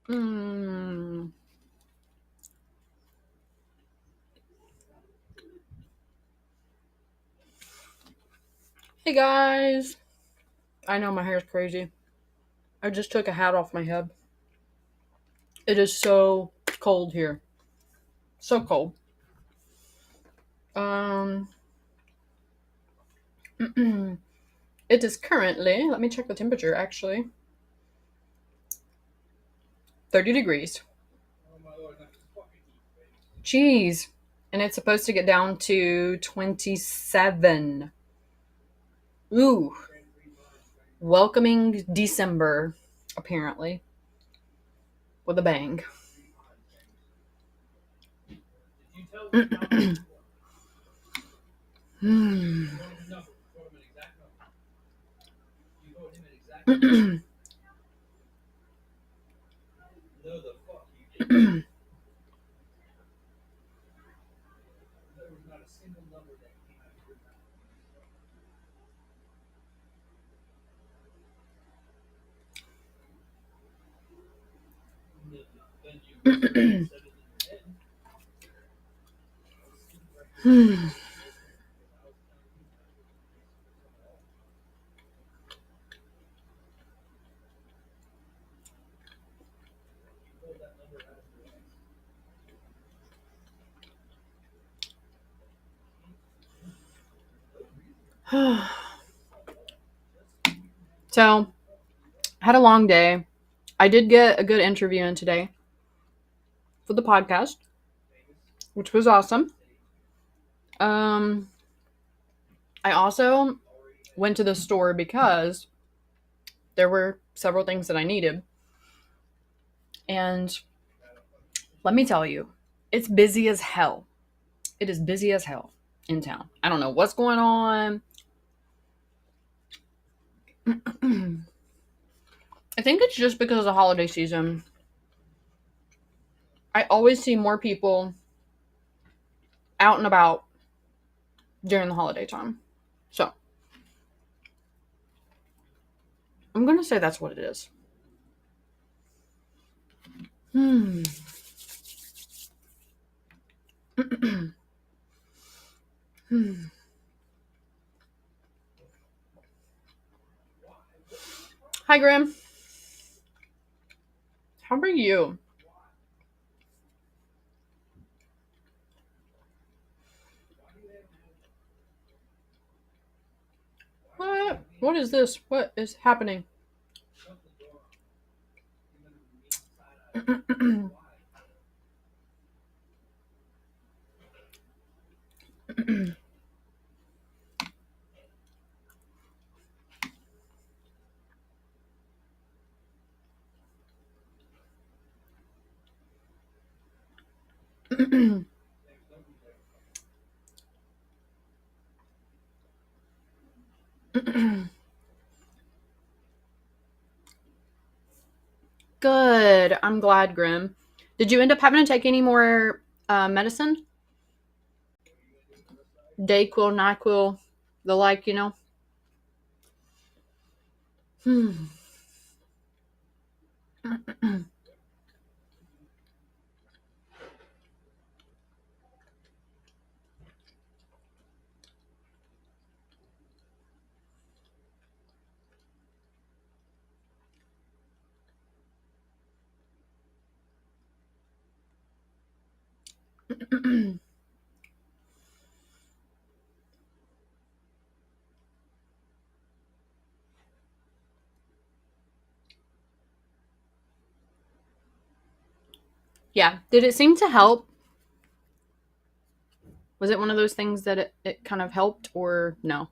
Mm. Hey guys. I know my hair's crazy. I just took a hat off my head. It is so cold here. So cold. Um it is currently, let me check the temperature actually. 30 degrees. Jeez. And it's supposed to get down to 27. Ooh. Welcoming December, apparently. With a bang. Hmm. So, had a long day. I did get a good interview in today for the podcast, which was awesome. Um, I also went to the store because there were several things that I needed. And let me tell you, it's busy as hell. It is busy as hell in town. I don't know what's going on. I think it's just because of the holiday season. I always see more people out and about during the holiday time. So, I'm going to say that's what it is. Hmm. Hmm. Hi, Graham. How are you? What? What is this? What is happening? Good. I'm glad, Grim. Did you end up having to take any more medicine? Dayquil, NyQuil, the like, you know? Hmm. Yeah. Did it seem to help? Was it one of those things that it kind of helped or no?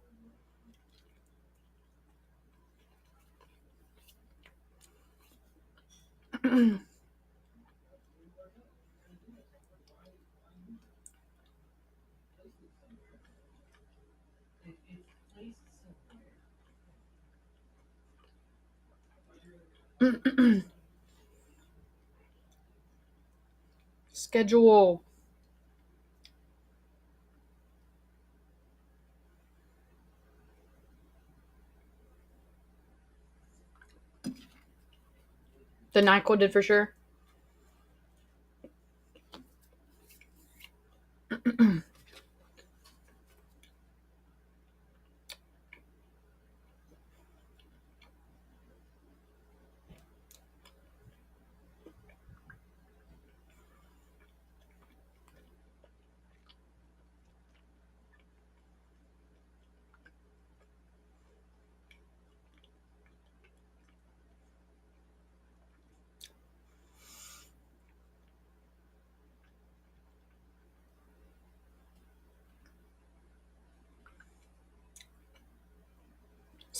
Schedule. The NyQuil did for sure.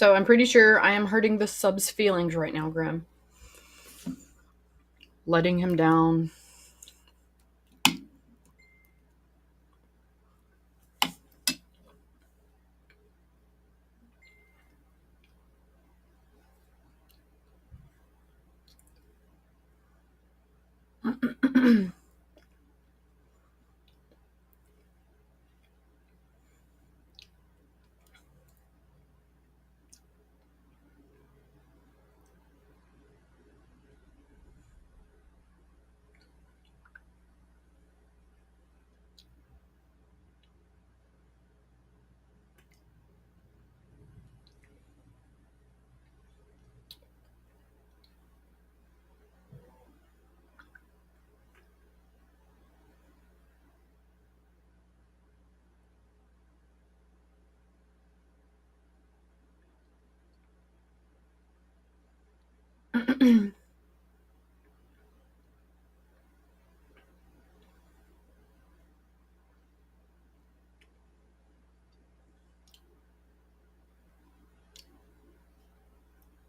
So I'm pretty sure I am hurting the sub's feelings right now, Grim. Letting him down.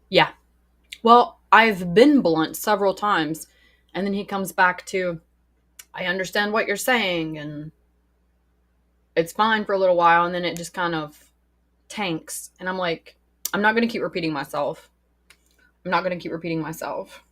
Yeah. Well, I've been blunt several times. And then he comes back to, I understand what you're saying, and it's fine for a little while. And then it just kind of tanks. And I'm like, I'm not going to keep repeating myself. I'm not going to keep repeating myself.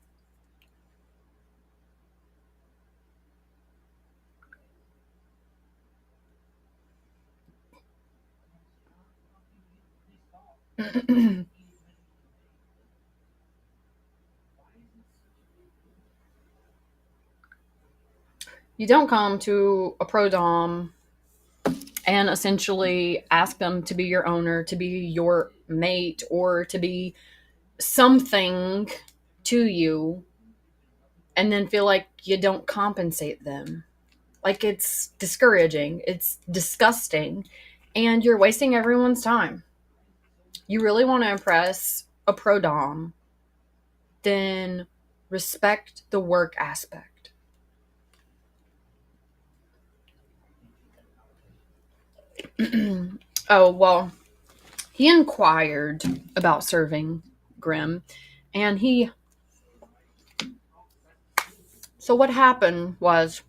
You don't come to a pro dom and essentially ask them to be your owner, to be your mate, or to be something to you, and then feel like you don't compensate them. Like, it's discouraging, it's disgusting, and you're wasting everyone's time. You really want to impress a pro dom, then respect the work aspect. Oh, well, he inquired about serving Grim, and so what happened was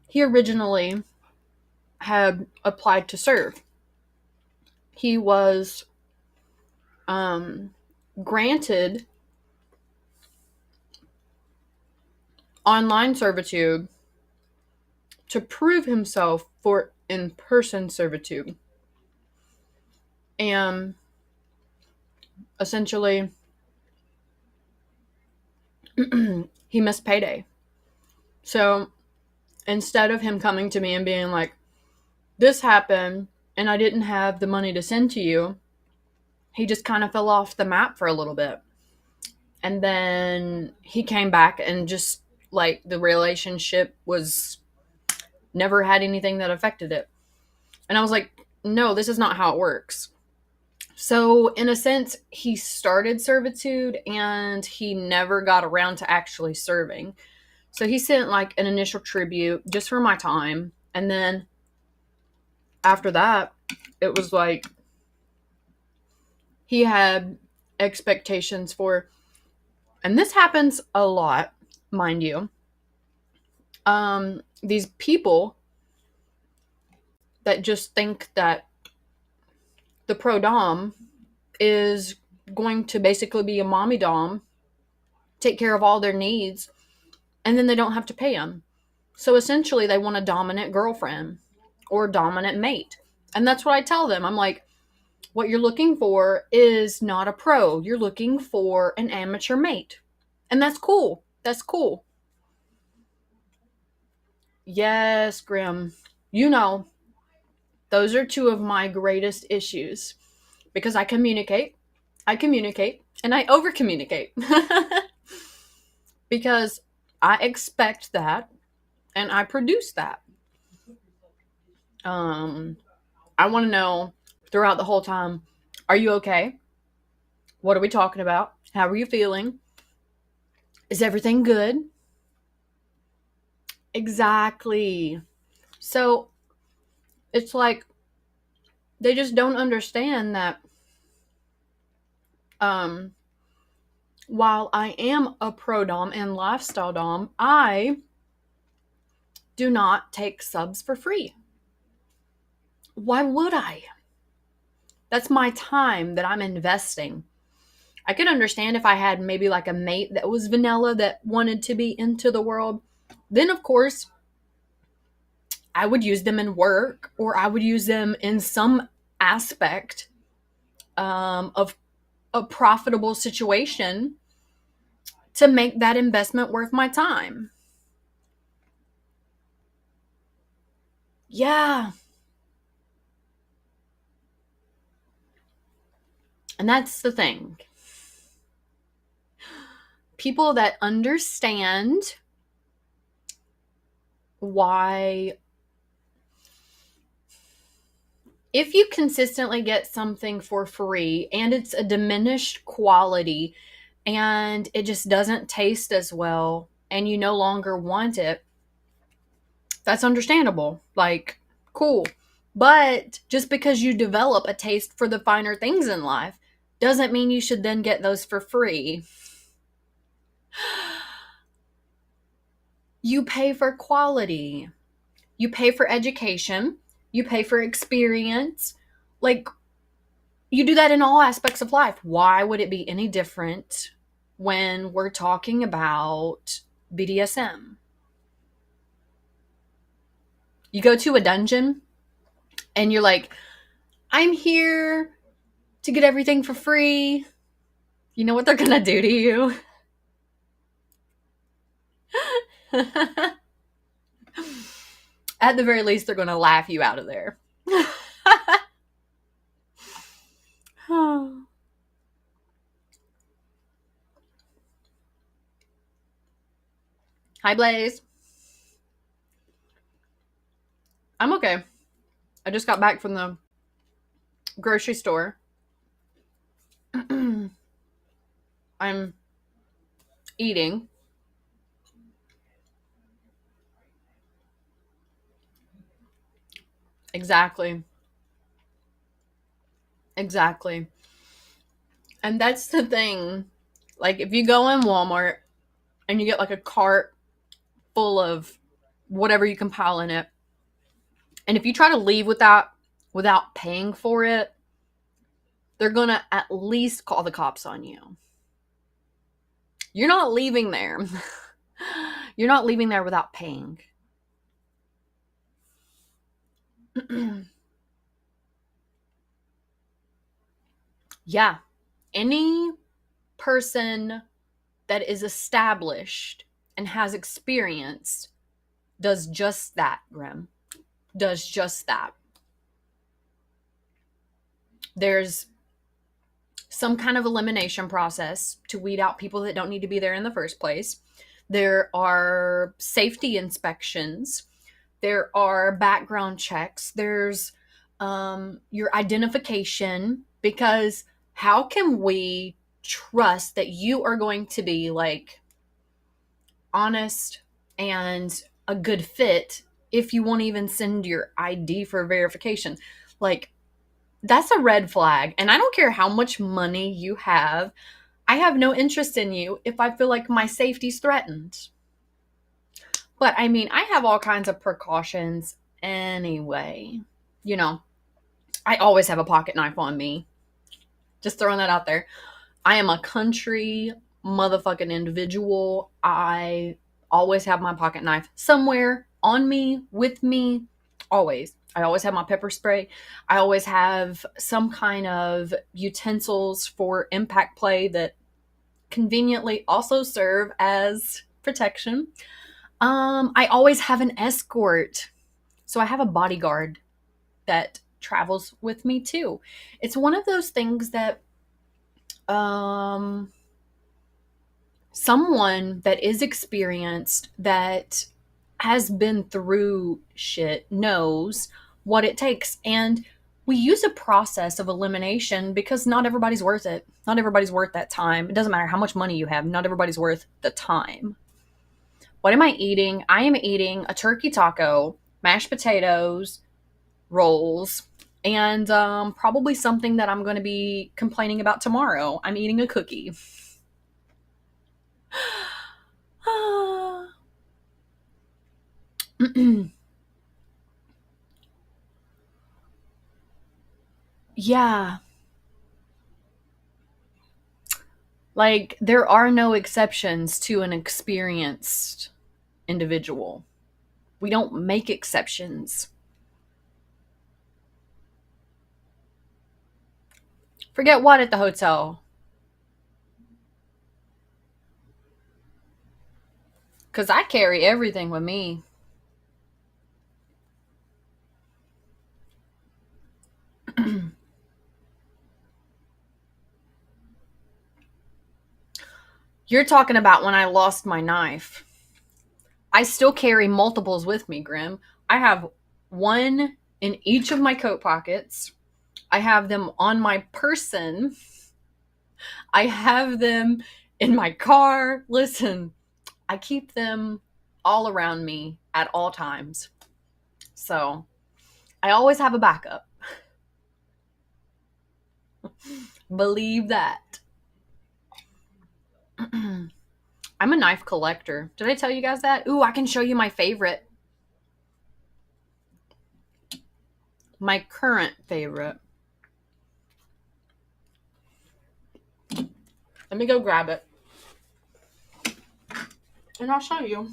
he originally had applied to serve. He was granted online servitude to prove himself for in-person servitude. And essentially, he missed payday. So instead of him coming to me and being like, this happened and I didn't have the money to send to you, he just kind of fell off the map for a little bit. And then he came back and just like the relationship was never had anything that affected it. And I was like, no, this is not how it works. So, in a sense, he started servitude and he never got around to actually serving. So, he sent like an initial tribute just for my time. And then after that, it was like he had expectations for, and this happens a lot, mind you. These people that just think that the pro dom is going to basically be a mommy dom, take care of all their needs, and then they don't have to pay them. So essentially, they want a dominant girlfriend or dominant mate. And that's what I tell them. I'm like, what you're looking for is not a pro. You're looking for an amateur mate. And that's cool. That's cool. Yes, Grim. You know, those are two of my greatest issues because I communicate, and I over communicate. Because I expect that and I produce that. I want to know throughout the whole time, are you okay? What are we talking about? How are you feeling? Is everything good? Exactly. So it's like they just don't understand that Um, while I am a pro dom and lifestyle dom, I do not take subs for free. Why would I? That's my time that I'm investing. I could understand if I had maybe like a mate that was vanilla that wanted to be into the world. Then, of course, I would use them in work, or I would use them in some aspect of a profitable situation to make that investment worth my time. Yeah. And that's the thing. People that understand why, if you consistently get something for free and it's a diminished quality and it just doesn't taste as well and you no longer want it, that's understandable. Like, cool. But just because you develop a taste for the finer things in life doesn't mean you should then get those for free. You pay for quality. You pay for education. You pay for experience. Like, you do that in all aspects of life. Why would it be any different when we're talking about BDSM? You go to a dungeon and you're like, I'm here to get everything for free. You know what they're going to do to you? At the very least, they're going to laugh you out of there. Hi, Blaze. I'm okay. I just got back from the grocery store. I'm eating. Exactly. Exactly. And that's the thing. Like, if you go in Walmart and you get like a cart full of whatever you can pile in it, and if you try to leave without paying for it, they're going to at least call the cops on you. You're not leaving there. You're not leaving there without paying. Yeah. Any person that is established and has experience does just that, Grim. Does just that. There's some kind of elimination process to weed out people that don't need to be there in the first place. There are safety inspections. There are background checks. There's your identification, because how can we trust that you are going to be like honest and a good fit if you won't even send your ID for verification? Like, that's a red flag. And I don't care how much money you have. I have no interest in you if I feel like my safety's threatened. But I mean, I have all kinds of precautions anyway. You know, I always have a pocket knife on me. Just throwing that out there. I am a country motherfucking individual. I always have my pocket knife somewhere on me, with me, always. I always have my pepper spray. I always have some kind of utensils for impact play that conveniently also serve as protection. I always have an escort. So I have a bodyguard that travels with me too. It's one of those things that someone that is experienced, that has been through shit, knows what it takes. And we use a process of elimination because not everybody's worth it. Not everybody's worth that time. It doesn't matter how much money you have. Not everybody's worth the time. What am I eating? I am eating a turkey taco, mashed potatoes, rolls, and probably something that I'm going to be complaining about tomorrow. I'm eating a cookie. Yeah, like there are no exceptions to an experienced individual. We don't make exceptions. Forget what at the hotel? Because I carry everything with me. You're talking about when I lost my knife. I still carry multiples with me, Grim. I have one in each of my coat pockets. I have them on my person. I have them in my car. Listen, I keep them all around me at all times. So I always have a backup. Believe that. I'm a knife collector. Did I tell you guys that? Ooh, I can show you my favorite. My current favorite. Let me go grab it. And I'll show you.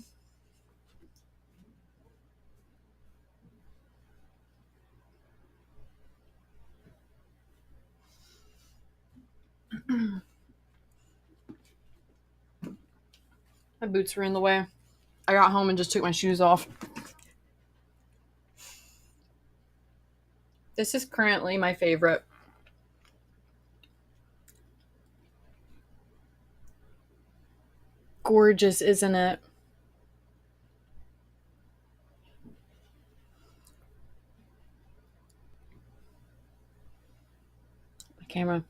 My boots were in the way. I got home and just took my shoes off. This is currently my favorite. Gorgeous, isn't it? The camera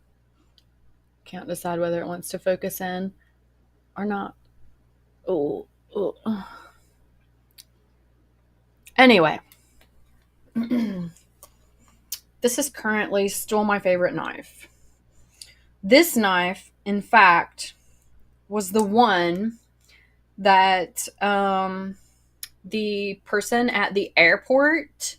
can't decide whether it wants to focus in or not. Oh. Anyway. This is currently still my favorite knife. This knife, in fact, was the one that the person at the airport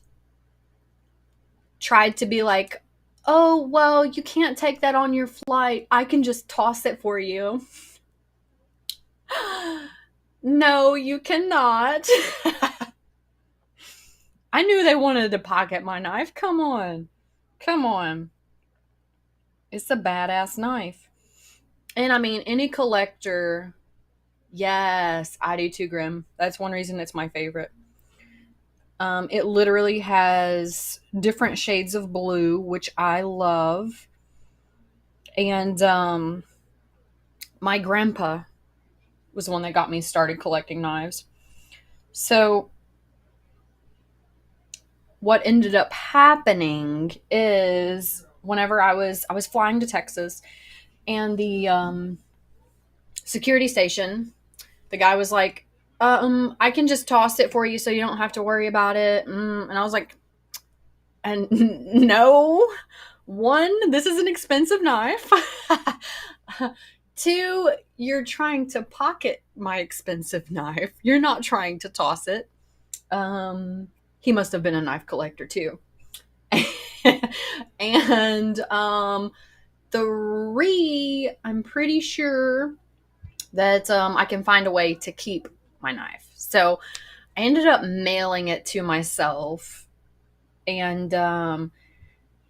tried to be like, oh, well, you can't take that on your flight. I can just toss it for you. No, you cannot. I knew they wanted to pocket my knife. Come on. Come on. It's a badass knife. And I mean, any collector, yes, I do too, Grim. That's one reason it's my favorite. It literally has different shades of blue, which I love. And my grandpa was the one that got me started collecting knives. So what ended up happening is whenever I was flying to Texas, and the security station, the guy was like, I can just toss it for you so you don't have to worry about it. And I was like, and no, one, this is an expensive knife. Two, you're trying to pocket my expensive knife. You're not trying to toss it. He must have been a knife collector too. And three, I'm pretty sure that I can find a way to keep my knife. So I ended up mailing it to myself. And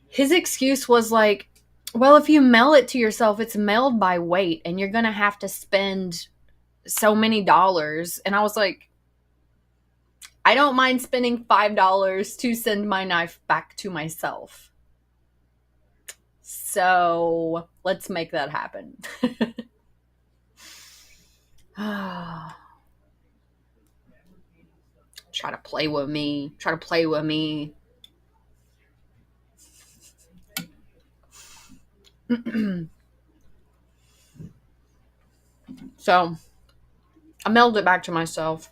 his excuse was like, well, if you mail it to yourself, it's mailed by weight and you're going to have to spend so many dollars. And I was like, I don't mind spending $5 to send my knife back to myself. So let's make that happen. Try to play with me. Try to play with me. So I mailed it back to myself.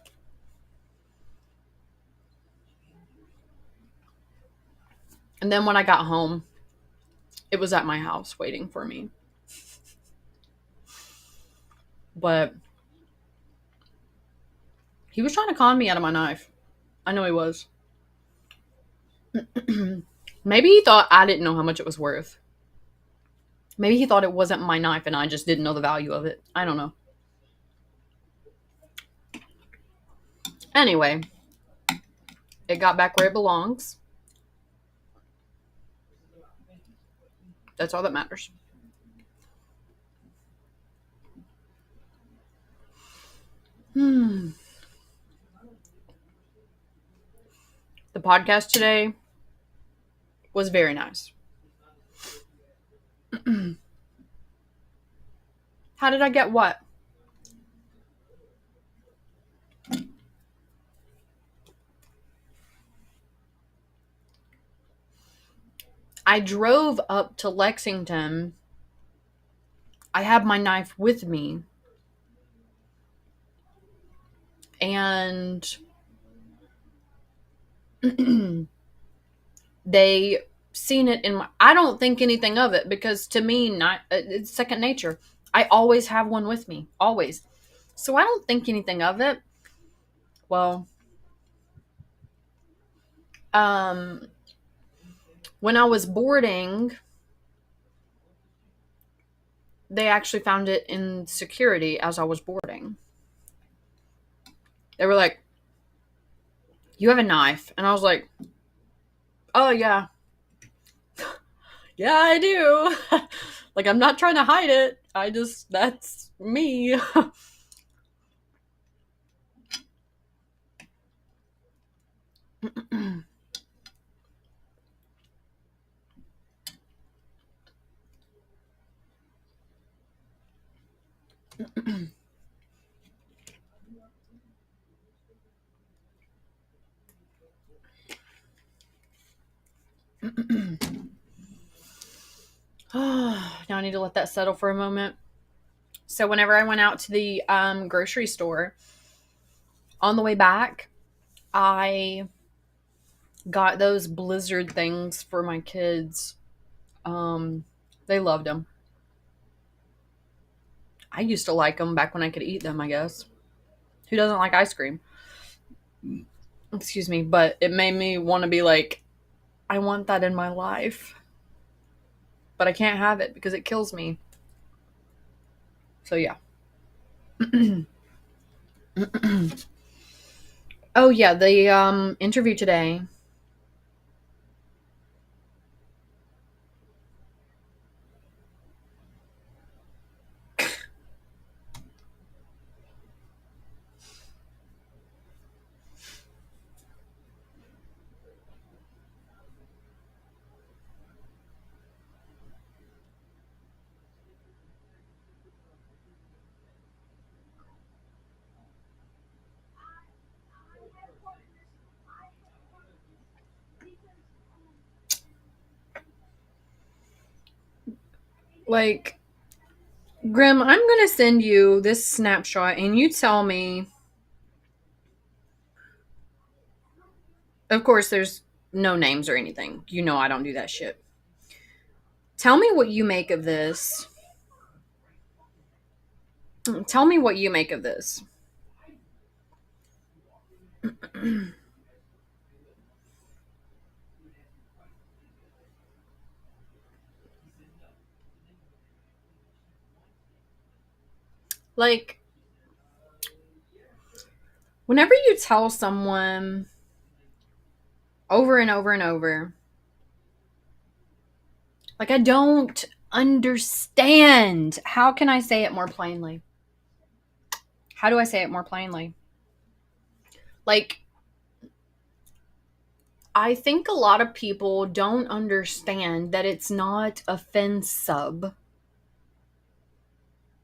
And then when I got home, it was at my house waiting for me. But he was trying to con me out of my knife. I know he was. Maybe he thought I didn't know how much it was worth. Maybe he thought it wasn't my knife and I just didn't know the value of it. I don't know. Anyway, it got back where it belongs. That's all that matters. The podcast today was very nice. How did I get what? I drove up to Lexington. I had my knife with me. And they seen it in my, I don't think anything of it because to me not it's second nature. I always have one with me, always. So I don't think anything of it. Well, um when I was boarding, they actually found it in security as I was boarding. They were like, "You have a knife." And I was like, "Oh yeah. Yeah, I do." Like, I'm not trying to hide it. That's me. Now I need to let that settle for a moment. So whenever I went out to the grocery store, on the way back, I got those blizzard things for my kids. They loved them. I used to like them back when I could eat them, I guess. Who doesn't like ice cream? Excuse me, but it made me want to be like, I want that in my life. But I can't have it because it kills me. So yeah. Oh yeah, the interview today. Like, Grim, I'm going to send you this snapshot and you tell me. Of course, there's no names or anything. You know I don't do that shit. Tell me what you make of this. Tell me what you make of this. Like, whenever you tell someone over and over and over, like, I don't understand. How can I say it more plainly? How do I say it more plainly? Like, I think a lot of people don't understand that it's not offensive.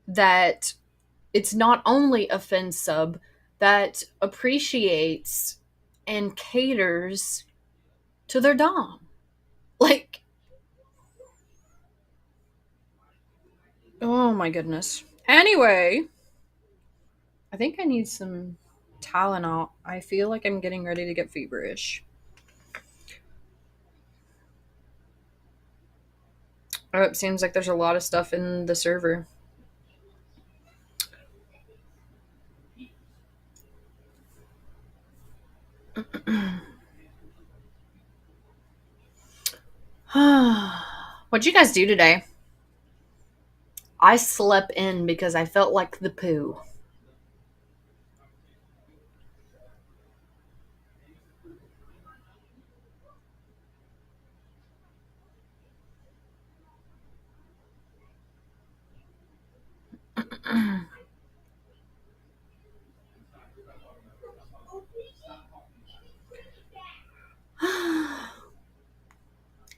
That it's not only offensive, that appreciates and caters to their dom. Like, oh my goodness. Anyway, I think I need some Tylenol. I feel like I'm getting ready to get feverish. Oh, it seems like there's a lot of stuff in the server. What'd you guys do today? I slept in because I felt like the poo.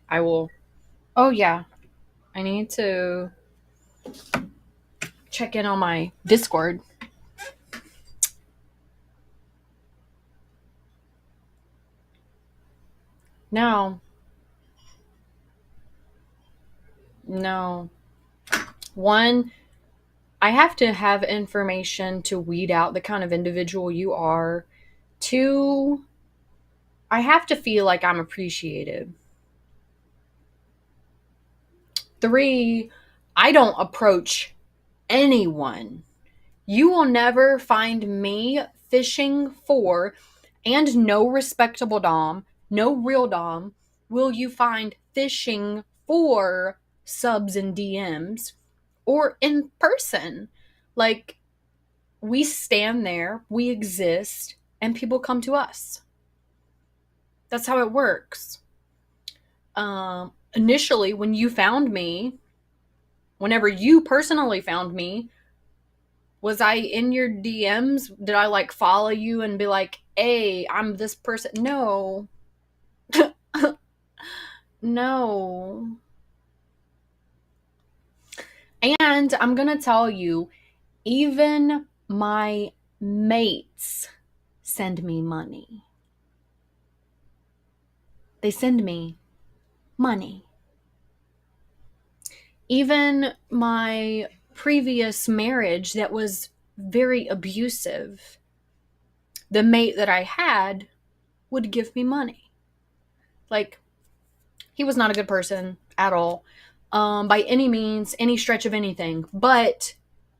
I will. Oh, yeah. I need to check in on my Discord. No. No. One, I have to have information to weed out the kind of individual you are. Two, I have to feel like I'm appreciated. Three, I don't approach anyone. You will never find me fishing for, and no respectable Dom, no real Dom, will you find fishing for subs and DMs or in person. Like, we stand there, we exist, and people come to us. That's how it works. Initially, when you found me, whenever you personally found me, was I in your DMs? Did I like follow you and be like, hey, I'm this person? No. No. And I'm going to tell you, even my mates send me money. They send me money. Even my previous marriage that was very abusive, the mate that I had would give me money. Like, he was not a good person at all, by any means, any stretch of anything. But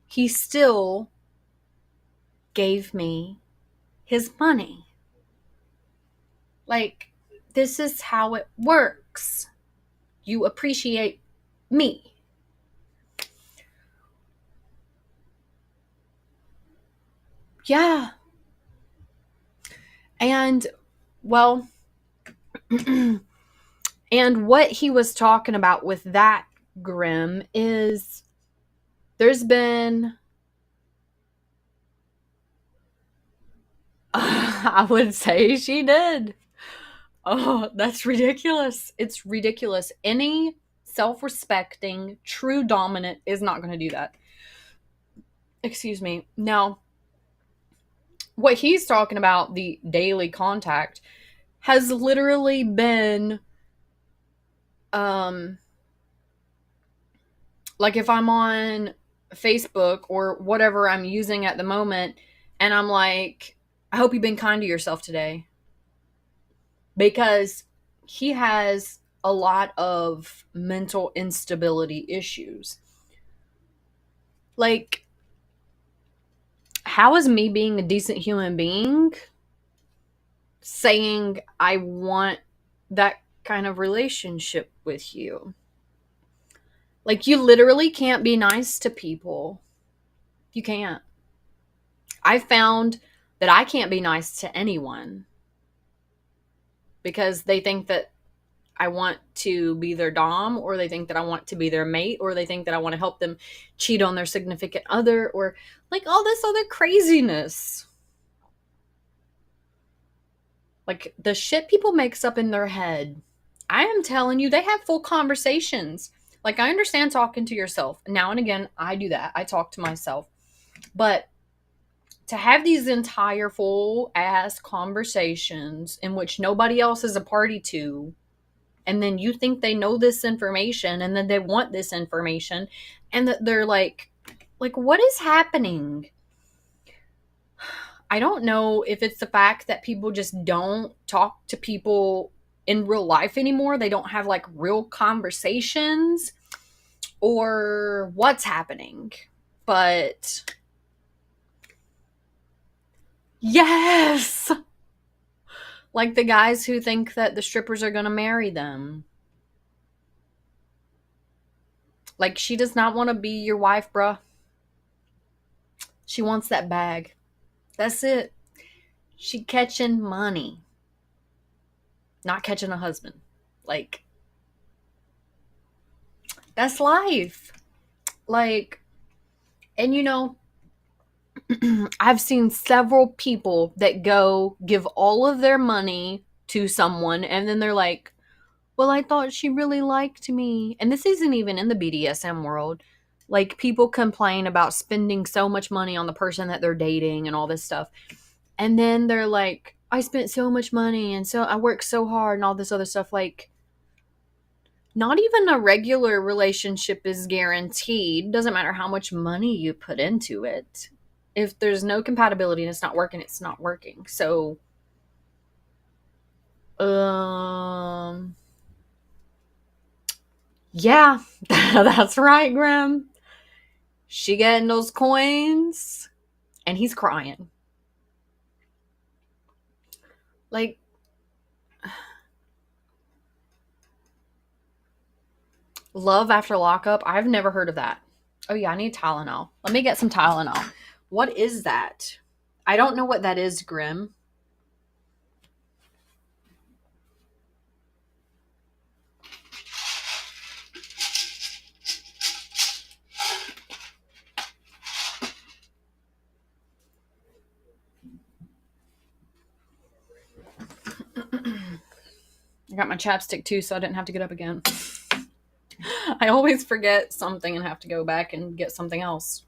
he still gave me his money. Like, this is how it works. You appreciate me. Yeah. And, well, and what he was talking about with that, Grim, is there's been, I would say she did. Oh, that's ridiculous. It's ridiculous. Any self respecting, true dominant is not going to do that. Excuse me. Now, what he's talking about, the daily contact, has literally been, um, like if I'm on Facebook or whatever I'm using at the moment, and I'm like, I hope you've been kind to yourself today. Because he has a lot of mental instability issues. Like, how is me being a decent human being saying I want that kind of relationship with you? Like, you literally can't be nice to people. You can't. I found that I can't be nice to anyone because they think that I want to be their dom, or they think that I want to be their mate, or they think that I want to help them cheat on their significant other, or like all this other craziness. Like, the shit people makes up in their head. I am telling you, they have full conversations. Like, I understand talking to yourself. Now and again, I do that. I talk to myself. But to have these entire full ass conversations in which nobody else is a party to, and then you think they know this information, and then they want this information, and that they're like, what is happening? I don't know if it's the fact that people just don't talk to people in real life anymore. They don't have like real conversations. or what's happening. But yes! Like the guys who think that the strippers are gonna marry them. Like, she does not want to be your wife, bruh. She wants that bag. That's it. She catching money, not catching a husband. Like, that's life. Like, and I've seen several people that go give all of their money to someone and then they're like, well, I thought she really liked me. And this isn't even in the BDSM world. Like, people complain about spending so much money on the person that they're dating and all this stuff. And then they're like, I spent so much money and so I worked so hard and all this other stuff. Like, not even a regular relationship is guaranteed. Doesn't matter how much money you put into it. If there's no compatibility and it's not working, it's not working. So, yeah, that's right, Grim. She getting those coins and he's crying. Like, love after lockup? I've never heard of that. Oh, yeah, I need Tylenol. Let me get some Tylenol. What is that? I don't know what that is, Grim. I got my chapstick too, so I didn't have to get up again. I always forget something and have to go back and get something else.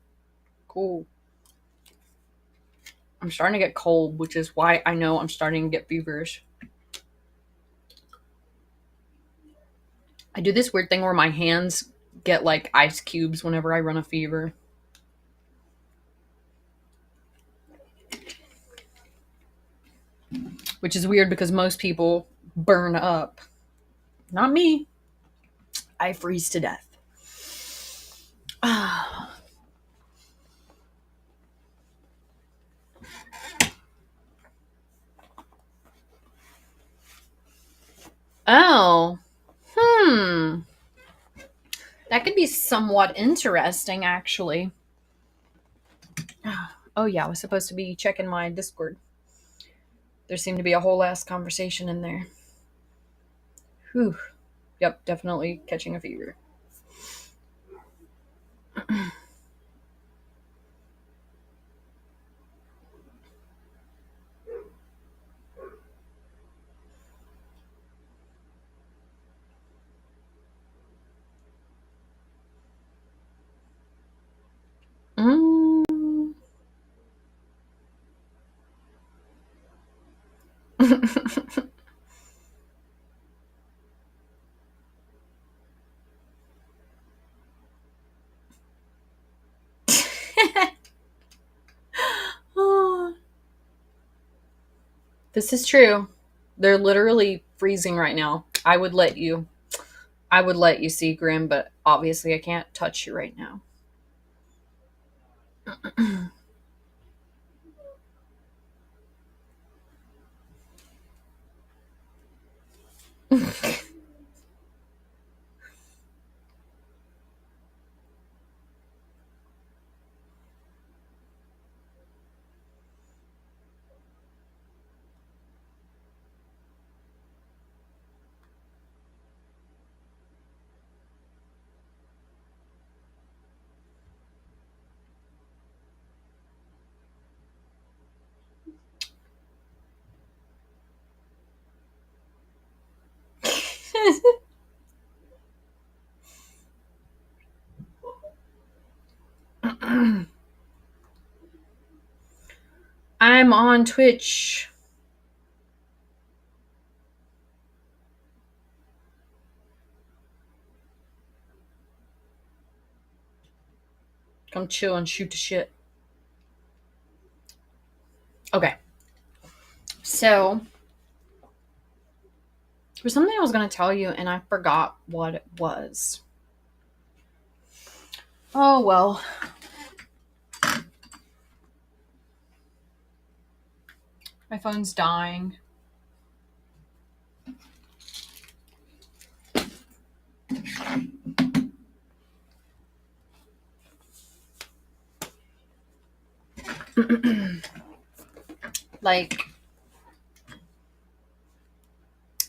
Cool. I'm starting to get cold, which is why I know I'm starting to get feverish. I do this weird thing where my hands get like ice cubes whenever I run a fever. Which is weird because most people burn up. Not me. I freeze to death. Oh. That could be somewhat interesting, actually. Oh, yeah, I was supposed to be checking my Discord. There seemed to be a whole ass conversation in there. Whew. Yep, definitely catching a fever. Mm. This is true. They're literally freezing right now. I would let you see Grim, but obviously I can't touch you right now. I'm on Twitch. Come chill and shoot the shit. Okay. So, there was something I was going to tell you and I forgot what it was. Oh, well. My phone's dying. Like,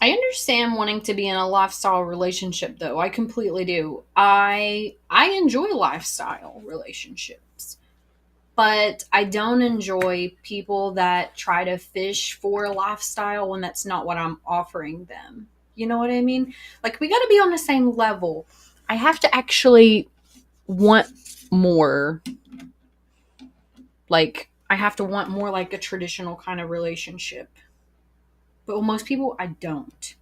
I understand wanting to be in a lifestyle relationship, though. I completely do. I enjoy lifestyle relationships, but I don't enjoy people that try to fish for a lifestyle when that's not what I'm offering them. You know what I mean? Like, we got to be on the same level. I have to actually want more. Like, I have to want more like a traditional kind of relationship. But with most people, I don't.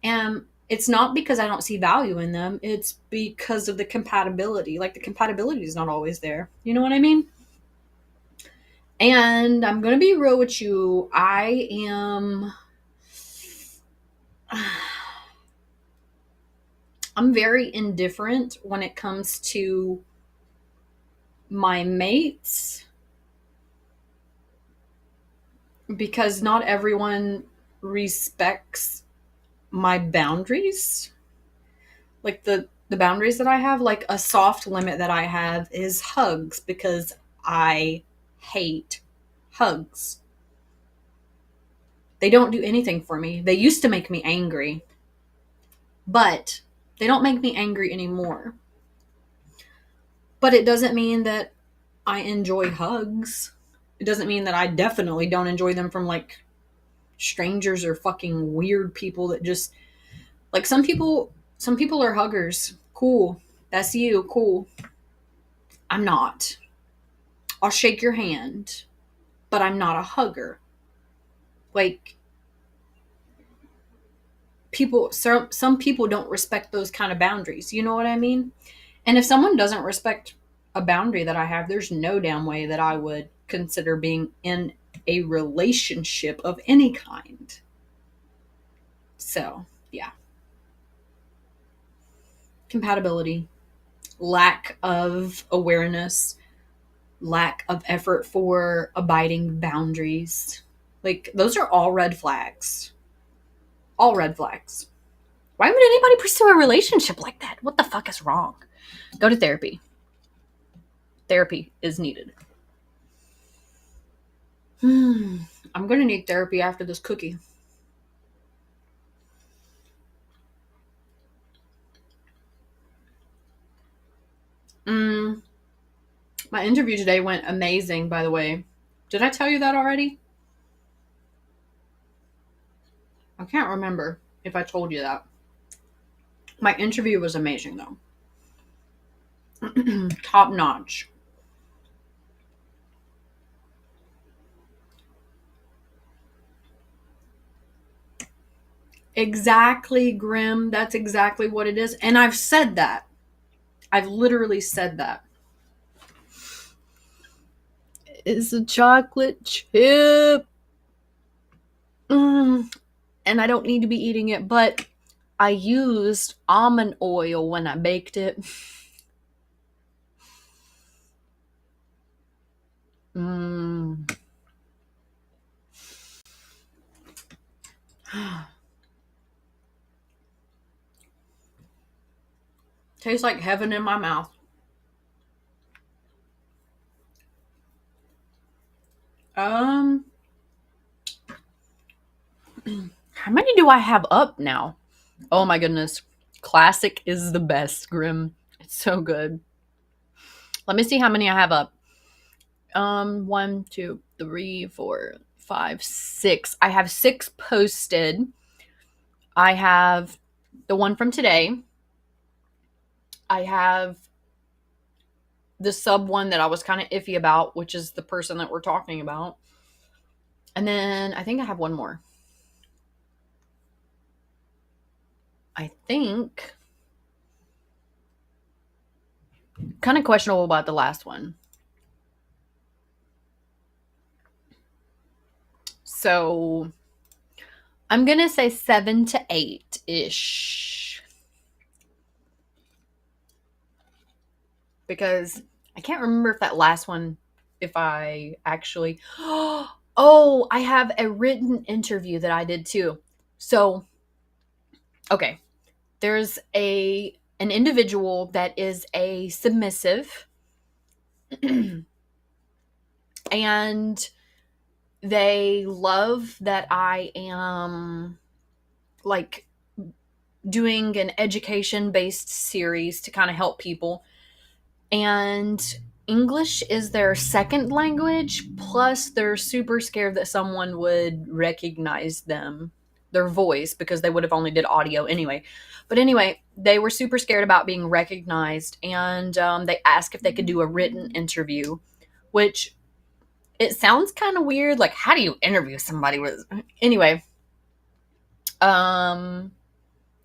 And it's not because I don't see value in them, it's because of the compatibility. Like, the compatibility is not always there. You know what I mean? And I'm going to be real with you. I am. I'm very indifferent when it comes to my mates because not everyone respects my boundaries. Like, the boundaries that I have, like a soft limit that I have is hugs because I hate hugs. They don't do anything for me. They used to make me angry, but they don't make me angry anymore. But it doesn't mean that I enjoy hugs. It doesn't mean that I definitely don't enjoy them from like strangers or fucking weird people that just like some people are huggers. Cool. That's you. Cool. I'm not. I'll shake your hand, but I'm not a hugger. Like, some people don't respect those kind of boundaries. You know what I mean? And if someone doesn't respect a boundary that I have, there's no damn way that I would consider being in a relationship of any kind. So, yeah. Compatibility, lack of awareness, lack of effort for abiding boundaries. Like, those are all red flags. All red flags. Why would anybody pursue a relationship like that? What the fuck is wrong? Go to therapy. Therapy is needed. I'm going to need therapy after this cookie. My interview today went amazing, by the way. Did I tell you that already? I can't remember if I told you that. My interview was amazing, though. Top notch. Exactly, Grim. That's exactly what it is. And I've said that. I've literally said that. It's a chocolate chip. And I don't need to be eating it, but I used almond oil when I baked it. Tastes like heaven in my mouth. Um, how many do I have up now? Oh my goodness. Classic is the best, Grim. It's so good. Let me see how many I have up. 1, 2, 3, 4, 5, 6. I have 6 posted. I have the one from today. I have the sub one that I was kind of iffy about, which is the person that we're talking about. And then I think I have one more. I think kind of questionable about the last one. So I'm going to say 7 to 8 ish. because I can't remember if that last one, if I actually, oh, I have a written interview that I did too. So, okay, there's an individual that is a submissive and they love that I am like doing an education based series to kind of help people. And English is their second language, plus they're super scared that someone would recognize them, their voice, because they would have only did audio anyway. But anyway, they were super scared about being recognized, and they asked if they could do a written interview, which it sounds kind of weird. Like, how do you interview somebody with? Anyway, um,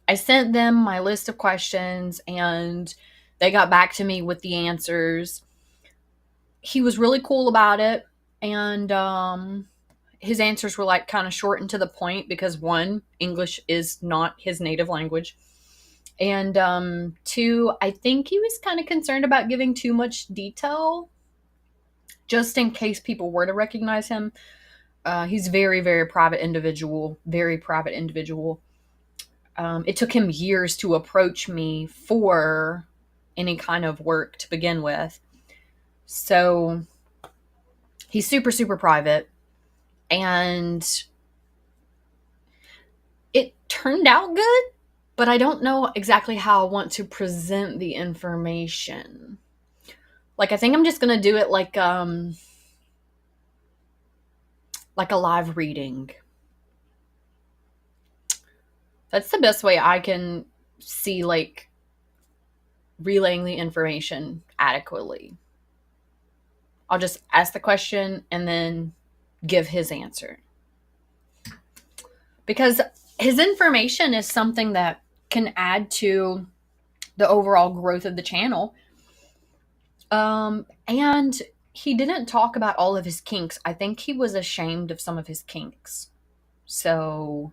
I sent them my list of questions, and they got back to me with the answers. He was really cool about it, and his answers were like kind of short and to the point because one, English is not his native language, and two, I think he was kind of concerned about giving too much detail just in case people were to recognize him. He's very, very private individual, very private individual. It took him years to approach me for any kind of work to begin with. So he's super, super private. And it turned out good, but I don't know exactly how I want to present the information. Like, I think I'm just going to do it like a live reading. That's the best way I can see, like, relaying the information adequately. I'll just ask the question and then give his answer. Because his information is something that can add to the overall growth of the channel. And he didn't talk about all of his kinks. I think he was ashamed of some of his kinks. So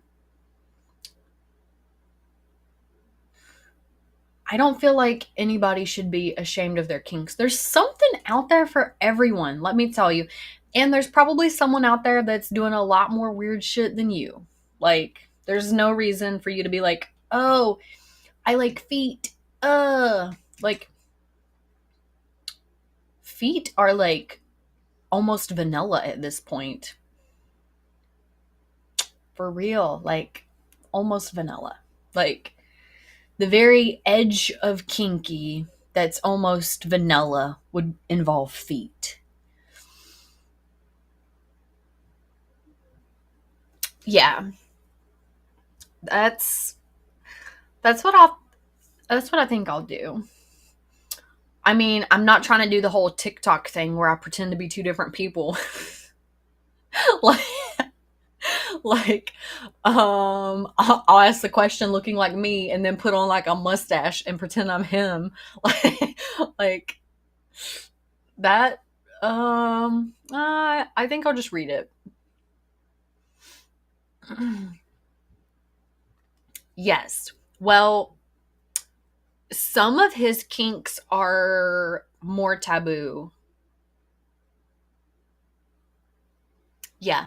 I don't feel like anybody should be ashamed of their kinks. There's something out there for everyone, let me tell you. And there's probably someone out there that's doing a lot more weird shit than you. Like, there's no reason for you to be like, oh, I like feet. Like, feet are like almost vanilla at this point. For real. Like, almost vanilla. Like, the very edge of kinky that's almost vanilla would involve feet. Yeah. That's that's what I think I'll do. I mean, I'm not trying to do the whole TikTok thing where I pretend to be two different people. like like I'll ask the question looking like me and then put on like a mustache and pretend I'm him. like that I think I'll just read it. Yes. Well, some of his kinks are more taboo. Yeah.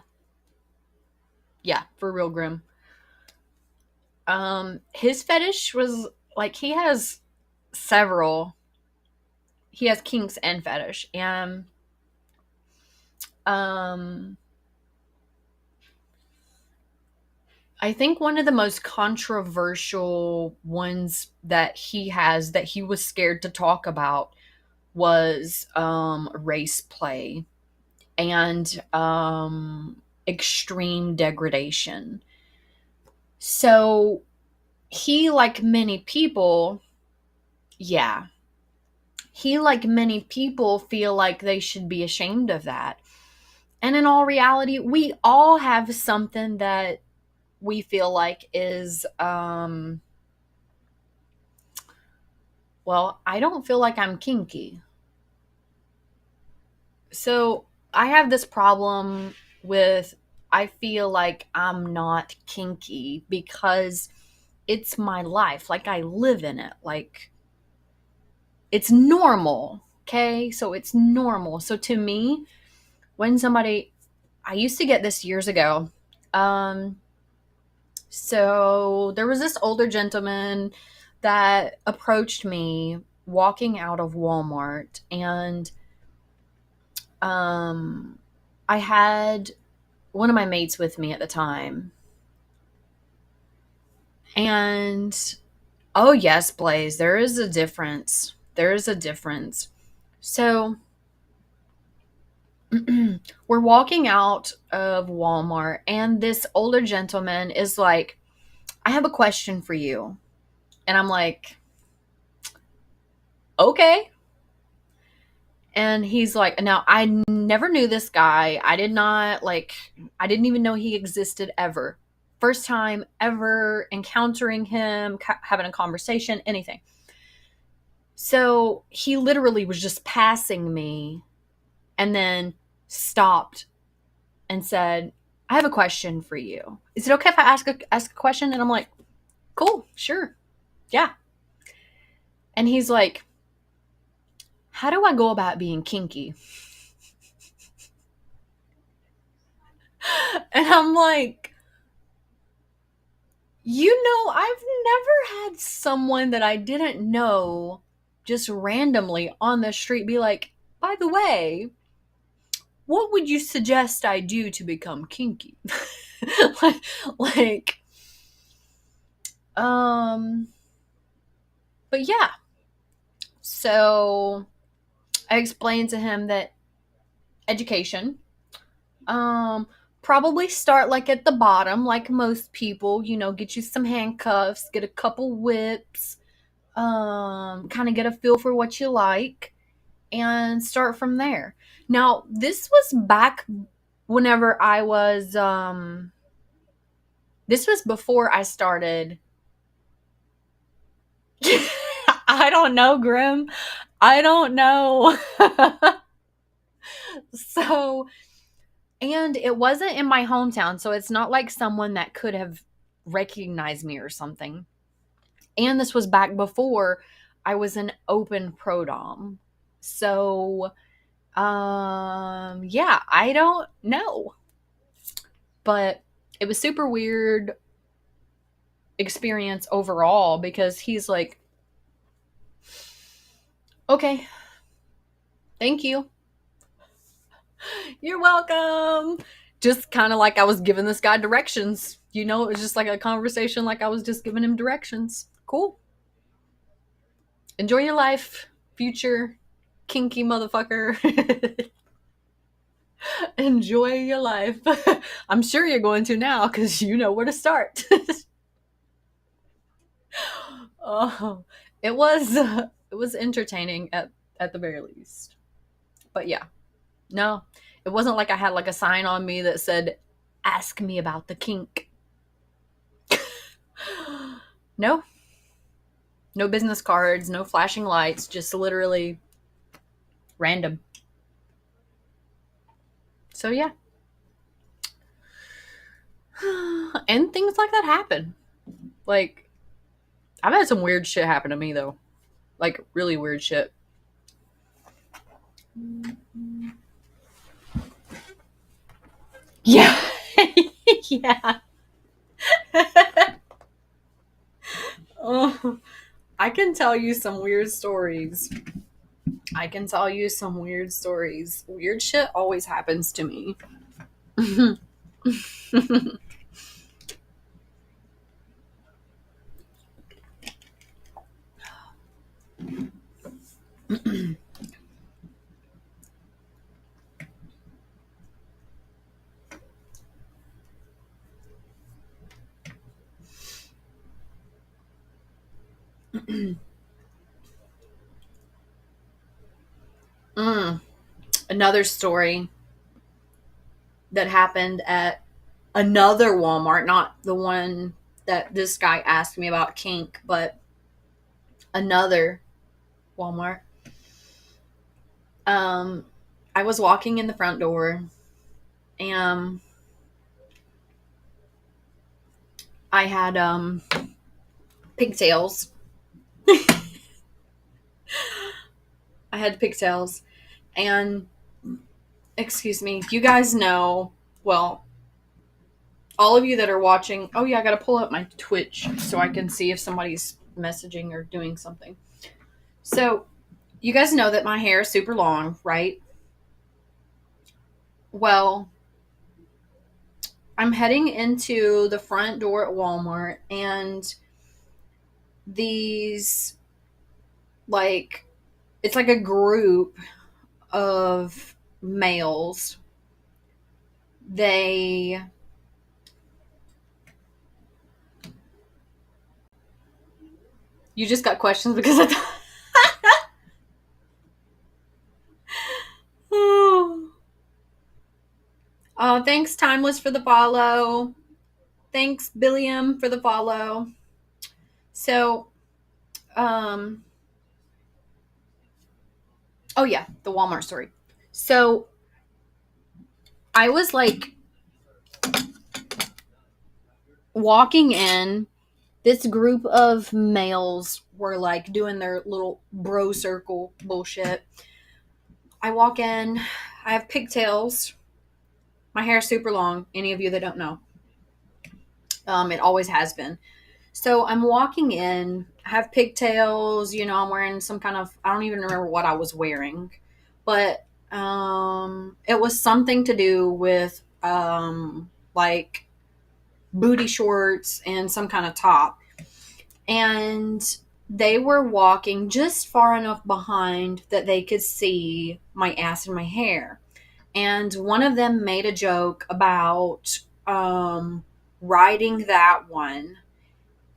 Yeah, for real, Grim. His fetish was like several he has kinks and fetish. And um I think one of the most controversial ones that he has that he was scared to talk about was race play and extreme degradation. So he, like many people, yeah, he, like many people, feel like they should be ashamed of that. And in all reality, we all have something that we feel like is, well, I don't feel like I'm kinky. So I have this problem with, I feel like I'm not kinky because it's my life. Like, I live in it. Like, It's normal. Okay. So it's normal. So to me, when somebody, I used to get this years ago. Um, so there was this older gentleman that approached me walking out of Walmart, and um, I had one of my mates with me at the time. And oh, yes, Blaze, there is a difference. There is a difference. So we're walking out of Walmart, and this older gentleman is like, I have a question for you. And I'm like, okay. And he's like, now I never knew this guy. I didn't even know he existed ever. First time ever encountering him, having a conversation, anything. So he literally was just passing me and then stopped and said, I have a question for you. Is it okay if I ask a question? And I'm like, cool, sure. Yeah. And he's like, how do I go about being kinky? And I'm like, I've never had someone that I didn't know just randomly on the street be like, by the way, what would you suggest I do to become kinky? like, like, um, but yeah. So I explained to him that education, um, probably start like at the bottom, like most people, get you some handcuffs, get a couple whips, kind of get a feel for what you like, and start from there. Now, this was back whenever this was before I started. I don't know, Grim. I don't know. So, and it wasn't in my hometown, so it's not like someone that could have recognized me or something. And this was back before I was an open pro dom. So, yeah, I don't know. But it was super weird experience overall because he's like, okay, thank you. You're welcome. Just kind of like I was giving this guy directions. It was just like a conversation, like I was just giving him directions. Cool. Enjoy your life, future kinky motherfucker. Enjoy your life. I'm sure you're going to now because you know where to start. Oh, it was entertaining at the very least. But yeah, no, it wasn't like I had like a sign on me that said, "Ask me about the kink." No, no business cards, no flashing lights, just literally random. So yeah, and things like that happen. Like I've had some weird shit happen to me though, like really weird shit. Yeah. Yeah. Oh, I can tell you some weird stories. I can tell you some weird stories. Weird shit always happens to me. Mm. Another story that happened at another Walmart, not the one that this guy asked me about kink, but another Walmart. Um, I was walking in the front door, and I had pigtails. I had pigtails. And, excuse me, you guys know, well, all of you that are watching, oh yeah, I gotta pull up my Twitch so I can see if somebody's messaging or doing something. So, you guys know that my hair is super long, right? Well, I'm heading into the front door at Walmart, and these, like, it's like a group of males. They, you just got questions because I thought, oh, thanks, Timeless, for the follow. Thanks, Billiam, for the follow. So, um, oh yeah, the Walmart story. So, I was like walking in, this group of males were like doing their little bro circle bullshit. I walk in, I have pigtails. My hair's super long, any of you that don't know. It always has been. So I'm walking in, I have pigtails, I'm wearing some kind of, I don't even remember what I was wearing, but it was something to do with like booty shorts and some kind of top. And they were walking just far enough behind that they could see my ass and my hair. And one of them made a joke about riding that one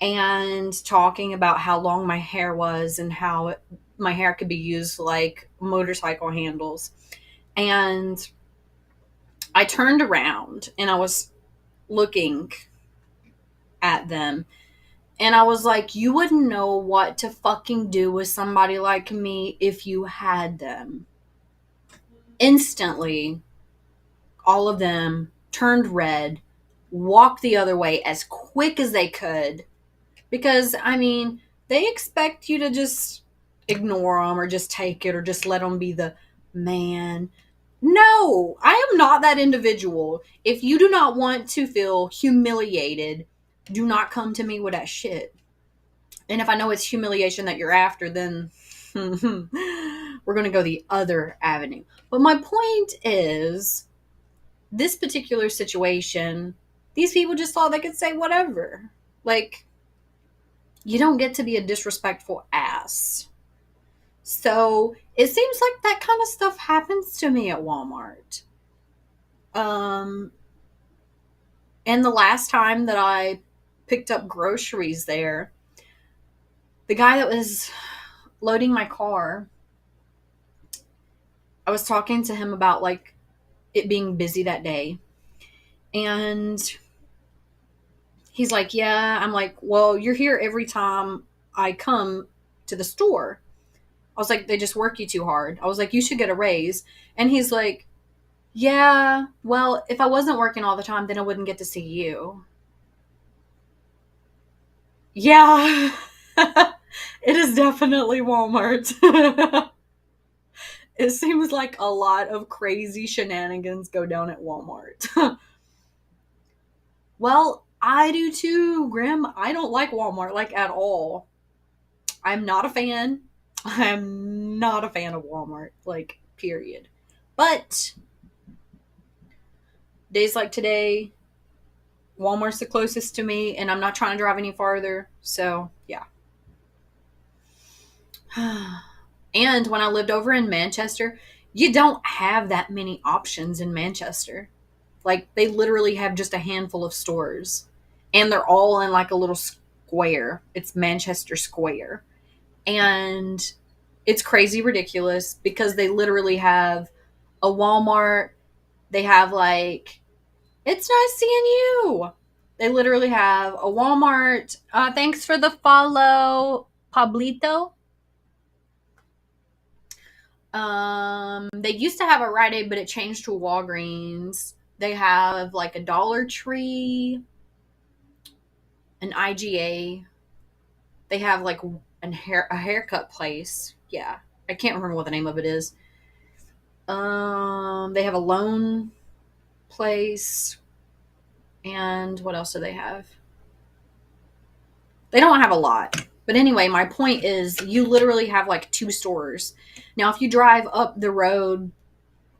and talking about how long my hair was and how my hair could be used like motorcycle handles. And I turned around and I was looking at them. And I was like, you wouldn't know what to fucking do with somebody like me if you had them. Instantly, all of them turned red, walked the other way as quick as they could. Because, I mean, they expect you to just ignore them or just take it or just let them be the man. No, I am not that individual. If you do not want to feel humiliated, do not come to me with that shit. And if I know it's humiliation that you're after, then we're going to go the other avenue. But my point is, this particular situation, these people just thought they could say whatever. Like, you don't get to be a disrespectful ass. So it seems like that kind of stuff happens to me at Walmart. And the last time that I picked up groceries there, the guy that was loading my car, I was talking to him about like it being busy that day. And he's like, yeah. I'm like, well, you're here every time I come to the store. I was like, they just work you too hard. I was like, you should get a raise. And he's like, yeah, well, if I wasn't working all the time, then I wouldn't get to see you. Yeah, it is definitely Walmart. It seems like a lot of crazy shenanigans go down at Walmart. Well, I do too, Grim. I don't like Walmart, like, at all. I'm not a fan. I'm not a fan of Walmart, like, period. But days like today, Walmart's the closest to me, and I'm not trying to drive any farther. So, yeah. And when I lived over in Manchester, you don't have that many options in Manchester. Like, they literally have just a handful of stores. And they're all in, like, a little square. It's Manchester Square. And it's crazy ridiculous because they literally have a Walmart. They have, like, it's nice seeing you. They literally have a Walmart. Thanks for the follow, Pablito. They used to have a Rite Aid, but it changed to a Walgreens. They have like a Dollar Tree, an IGA. They have like a haircut place. Yeah. I can't remember what the name of it is. They have a loan place. And what else do they have? They don't have a lot. But anyway, my point is you literally have like 2 stores. Now, if you drive up the road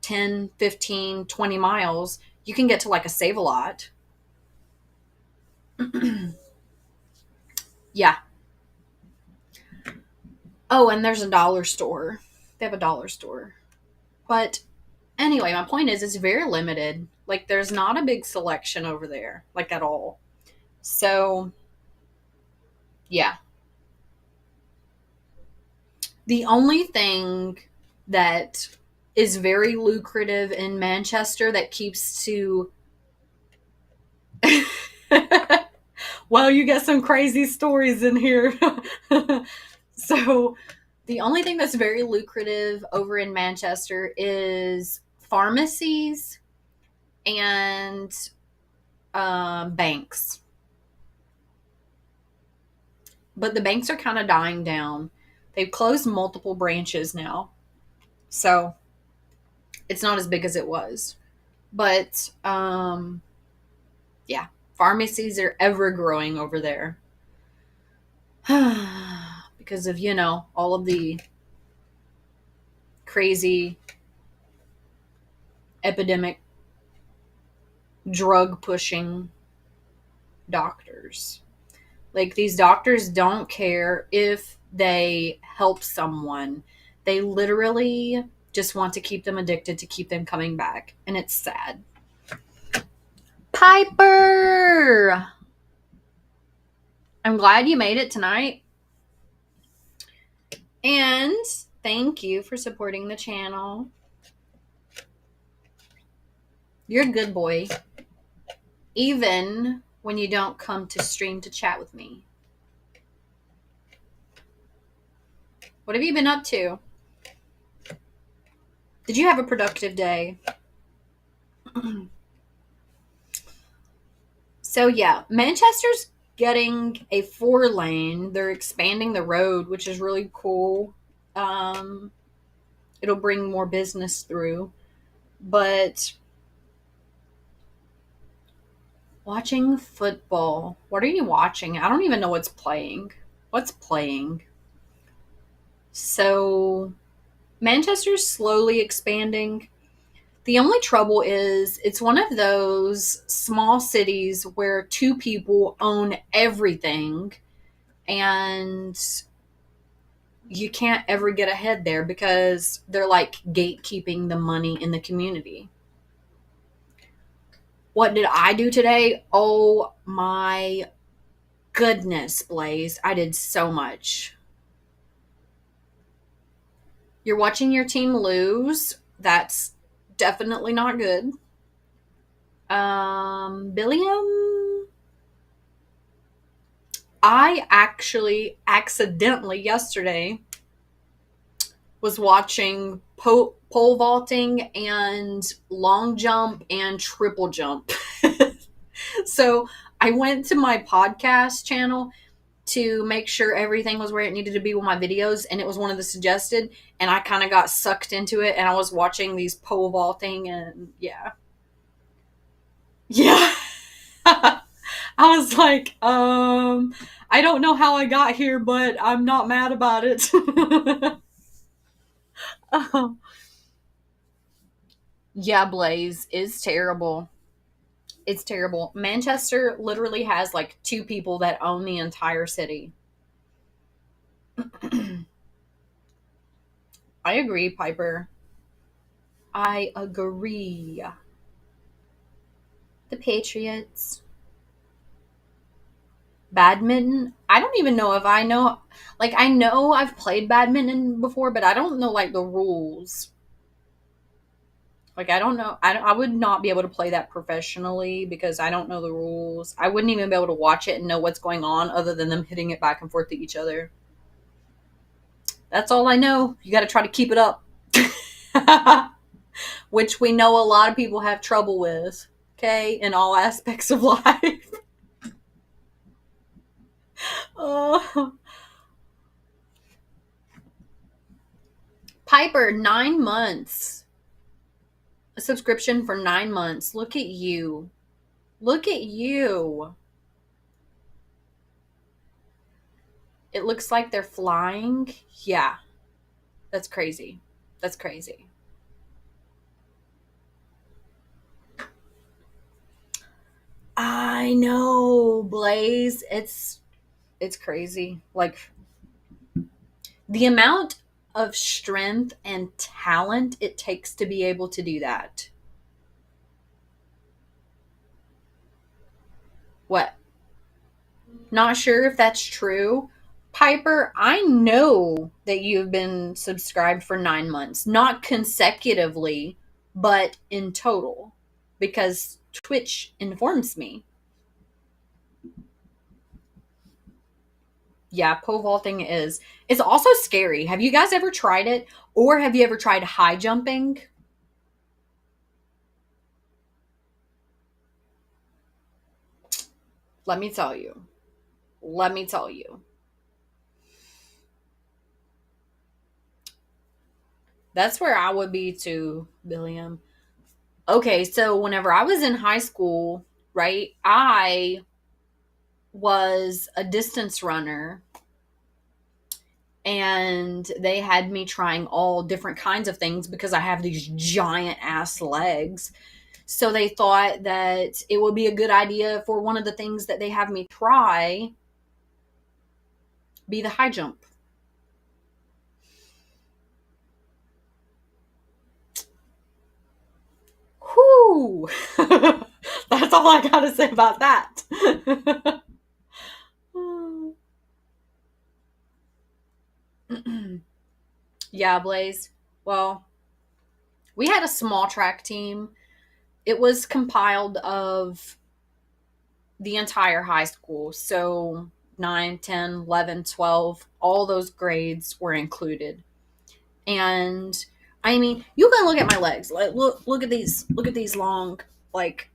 10, 15, 20 miles, you can get to like a Save-A-Lot. Yeah. Oh, and there's a dollar store. They have a dollar store. But anyway, my point is it's very limited. Like, there's not a big selection over there, like, at all. So, yeah. The only thing that is very lucrative in Manchester that keeps to. Well, you get some crazy stories in here. So, the only thing that's very lucrative over in Manchester is pharmacies and banks. But the banks are kind of dying down. They've closed multiple branches now. So, it's not as big as it was. But, yeah, pharmacies are ever growing over there. Because of, all of the crazy epidemic drug pushing doctors. Like, these doctors don't care if they help someone. They literally just want to keep them addicted to keep them coming back. And it's sad. Piper! I'm glad you made it tonight. And thank you for supporting the channel. You're a good boy. Even when you don't come to stream to chat with me. What have you been up to? Did you have a productive day? So yeah, Manchester's getting a 4-lane. They're expanding the road, which is really cool. It'll bring more business through. But watching football. What are you watching? I don't even know what's playing. What's playing? So Manchester's slowly expanding. The only trouble is it's one of those small cities where 2 people own everything and you can't ever get ahead there because they're like gatekeeping the money in the community. What did I do today? Oh my goodness, Blaze. I did so much. You're watching your team lose. That's definitely not good. Billiam. I actually accidentally yesterday was watching pole vaulting and long jump and triple jump. So I went to my podcast channel to make sure everything was where it needed to be with my videos, and it was one of the suggested, and I kind of got sucked into it, and I was watching these pole vaulting, and yeah. I was like, I don't know how I got here, but I'm not mad about it. Yeah, Blaze is terrible. It's terrible. Manchester literally has like 2 people that own the entire city. I agree, Piper. I agree. The Patriots. Badminton. I don't even know if I know. Like, I know I've played badminton before, but I don't know, like, the rules. Like, I don't know. I would not be able to play that professionally because I don't know the rules. I wouldn't even be able to watch it and know what's going on other than them hitting it back and forth to each other. That's all I know. You got to try to keep it up. Which we know a lot of people have trouble with. Okay? In all aspects of life. Oh. Piper, 9 months. A subscription for 9 months. Look at you. Look at you. It looks like they're flying. Yeah, that's crazy. That's crazy. I know, Blaze. It's crazy. Like the amount of strength and talent it takes to be able to do that. What? Not sure if that's true. Piper, I know that you've been subscribed for 9 months, not consecutively, but in total, because Twitch informs me. Yeah, pole vaulting is. It's also scary. Have you guys ever tried it? Or have you ever tried high jumping? Let me tell you. Let me tell you. That's where I would be too, Billiam. Okay, so whenever I was in high school, right, I was a distance runner and they had me trying all different kinds of things because I have these giant ass legs. So they thought that it would be a good idea for one of the things that they have me try be the high jump. Whoo! That's all I gotta say about that. Yeah, Blaze. Well, we had a small track team. It was compiled of the entire high school. So 9, 10, 11, 12, all those grades were included. And I mean, you can look at my legs. Like look at these. Look at these long, like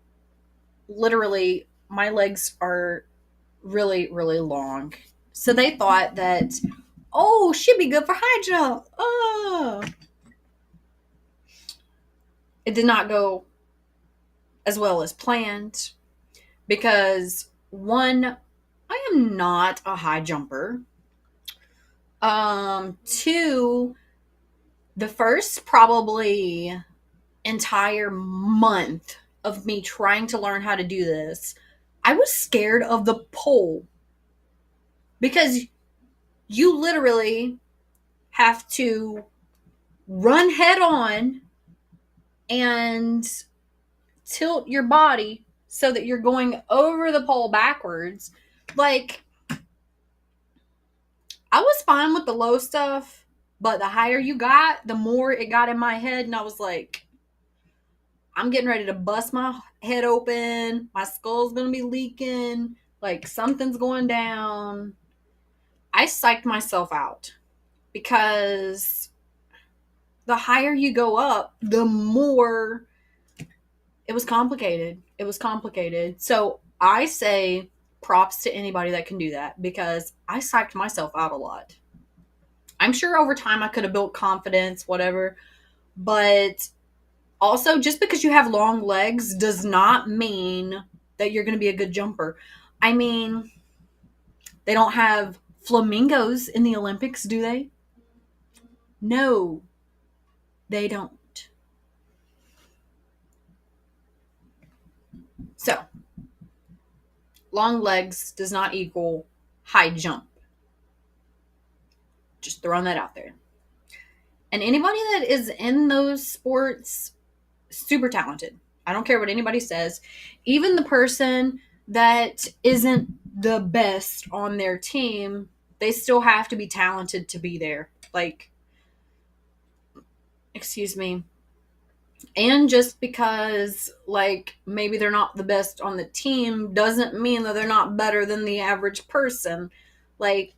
literally my legs are really really long. So they thought that, oh, she'd be good for high jump. Oh. It did not go as well as planned because one, I am not a high jumper. Two, the first probably entire month of me trying to learn how to do this, I was scared of the pole because you literally have to run head on and tilt your body so that you're going over the pole backwards. Like, I was fine with the low stuff, but the higher you got, the more it got in my head, and I was like, I'm getting ready to bust my head open. My skull's gonna be leaking. Like, something's going down. I psyched myself out because the higher you go up, the more it was complicated. It was complicated. So I say props to anybody that can do that because I psyched myself out a lot. I'm sure over time I could have built confidence, whatever. But also, just because you have long legs does not mean that you're going to be a good jumper. I mean, they don't have flamingos in the Olympics, do they? No, they don't. So, long legs does not equal high jump. Just throwing that out there. And anybody that is in those sports, super talented. I don't care what anybody says. Even the person that isn't the best on their team, they still have to be talented to be there. Like, excuse me. And just because, like, maybe they're not the best on the team doesn't mean that they're not better than the average person. Like,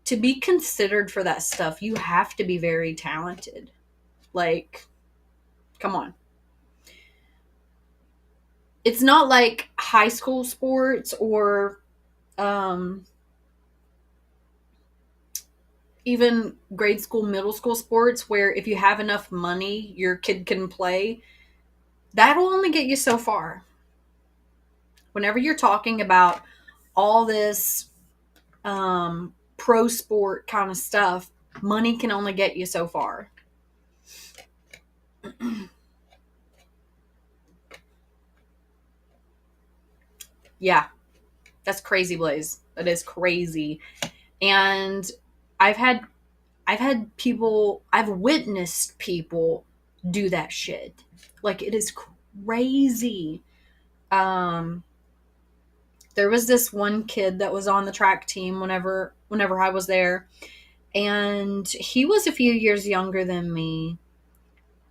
to be considered for that stuff, you have to be very talented. Like, come on. It's not like high school sports or even grade school, middle school sports, where if you have enough money, your kid can play, that'll only get you so far. Whenever you're talking about all this pro sport kind of stuff, money can only get you so far. Yeah, that's crazy, Blaze. That is crazy. And I've had I've witnessed people do that shit. Like, it is crazy. Um there was this one kid that was on the track team whenever I was there, and he was a few years younger than me.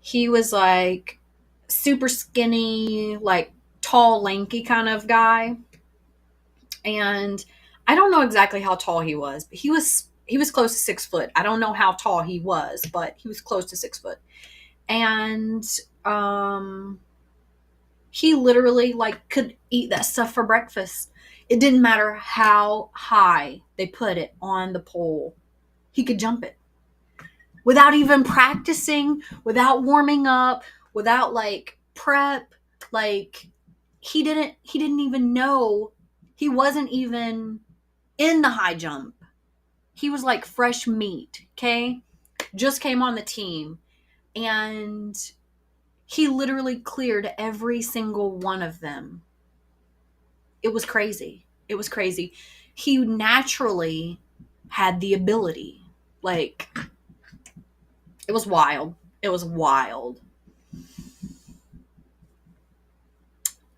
He was like super skinny, like tall, lanky kind of guy. And I don't know exactly how tall he was, but he was close to 6 foot. I don't know how tall he was, but he was close to 6 foot. And he literally like could eat that stuff for breakfast. It didn't matter how high they put it on the pole. He could jump it without even practicing, without warming up, without like prep. Like, he didn't even know. He wasn't even in the high jump. He was like fresh meat, okay? Just came on the team, and he literally cleared every single one of them. It was crazy. It was crazy. He naturally had the ability. Like, it was wild. It was wild.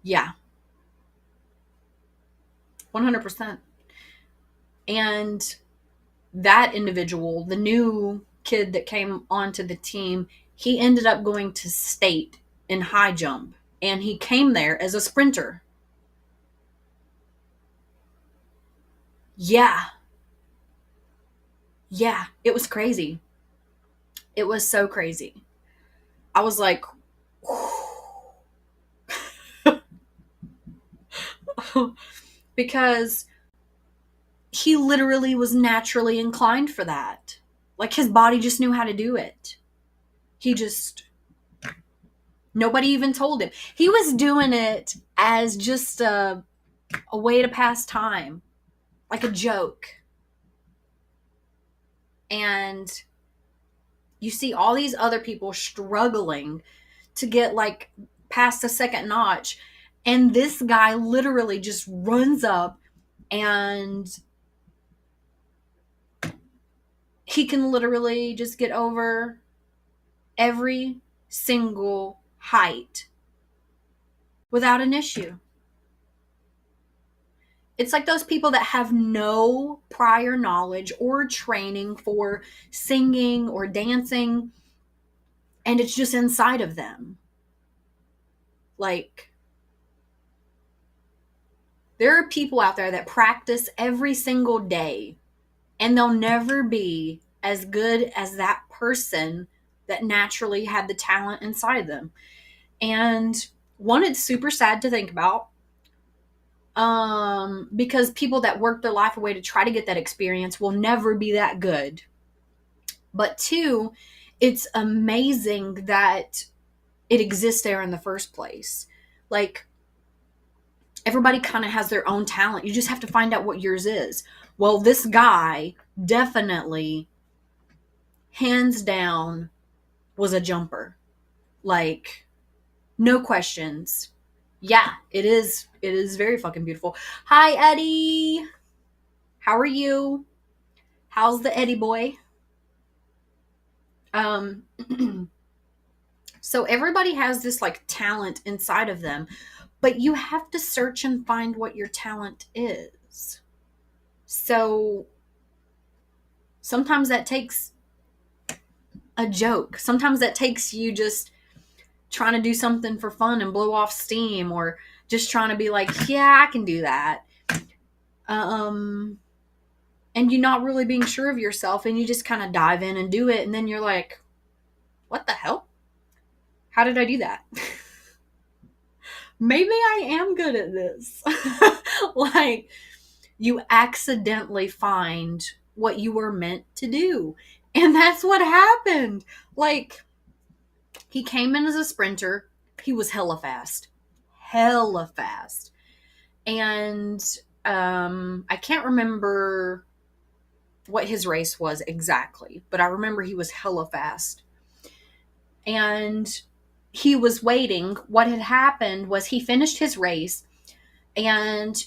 Yeah. 100%. And that individual, the new kid that came onto the team, he ended up going to state in high jump, and he came there as a sprinter. Yeah. Yeah. It was crazy. It was so crazy. I was like, because he literally was naturally inclined for that. Like, his body just knew how to do it. Nobody even told him. He was doing it as just a way to pass time, like a joke. And you see all these other people struggling to get like past the second notch, and this guy literally just runs up, and he can literally just get over every single height without an issue. It's like those people that have no prior knowledge or training for singing or dancing, and it's just inside of them. Like, there are people out there that practice every single day, and they'll never be as good as that person that naturally had the talent inside of them. And one, it's super sad to think about, because people that work their life away to try to get that experience will never be that good. But two, it's amazing that it exists there in the first place. Like, everybody kind of has their own talent. You just have to find out what yours is. Well, this guy definitely, hands down, was a jumper. Like, no questions. Yeah, it is very fucking beautiful. Hi, Eddie. How are you? How's the Eddie boy? So everybody has this like talent inside of them, but you have to search and find what your talent is. So sometimes that takes a joke. Sometimes that takes you just trying to do something for fun and blow off steam, or just trying to be like, yeah, I can do that. And you're not really being sure of yourself, and you just kind of dive in and do it, and then you're like, what the hell? How did I do that? Maybe I am good at this. Like, you accidentally find what you were meant to do. And that's what happened. Like, he came in as a sprinter. He was hella fast. Hella fast. And I can't remember what his race was exactly, but I remember he was hella fast. And he was waiting. What had happened was he finished his race, and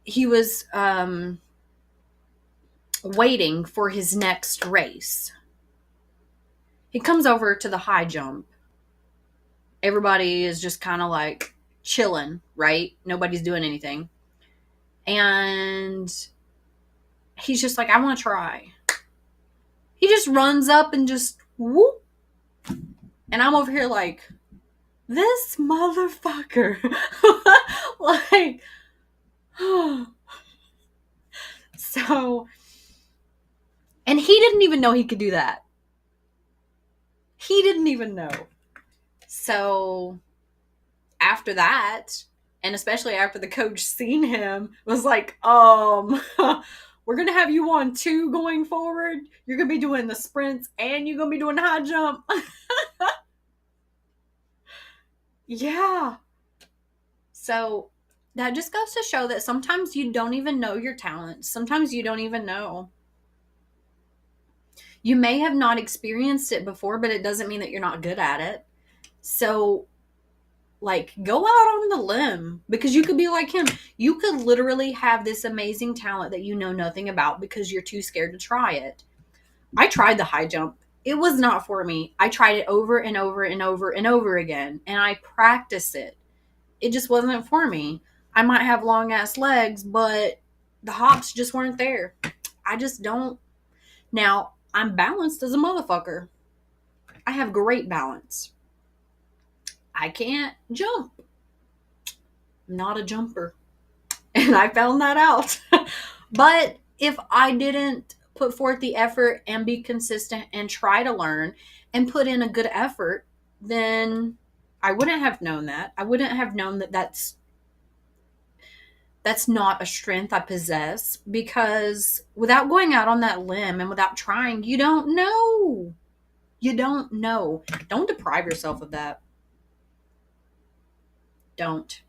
he was waiting for his next race. He comes over to the high jump. Everybody is just kind of like chilling, right? Nobody's doing anything. And he's just like, I want to try. He just runs up and just whoop. And I'm over here like, this motherfucker. Like, so, and he didn't even know he could do that. He didn't even know. So, after that, and especially after the coach seen him, was like, we're going to have you on 2 going forward. You're going to be doing the sprints and you're going to be doing the high jump. Yeah. So that just goes to show that sometimes you don't even know your talents. Sometimes you don't even know. You may have not experienced it before, but it doesn't mean that you're not good at it. So, like, go out on the limb, because you could be like him. You could literally have this amazing talent that you know nothing about because you're too scared to try it. I tried the high jump. It was not for me. I tried it over and over and over and over again, and I practiced it. It just wasn't for me. I might have long ass legs, but the hops just weren't there. I just don't. Now, I'm balanced as a motherfucker. I have great balance. I can't jump. I'm not a jumper. And I found that out. But if I didn't put forth the effort and be consistent and try to learn and put in a good effort, then I wouldn't have known that. I wouldn't have known that that's not a strength I possess, because without going out on that limb and without trying, you don't know. You don't know. Don't deprive yourself of that. Don't.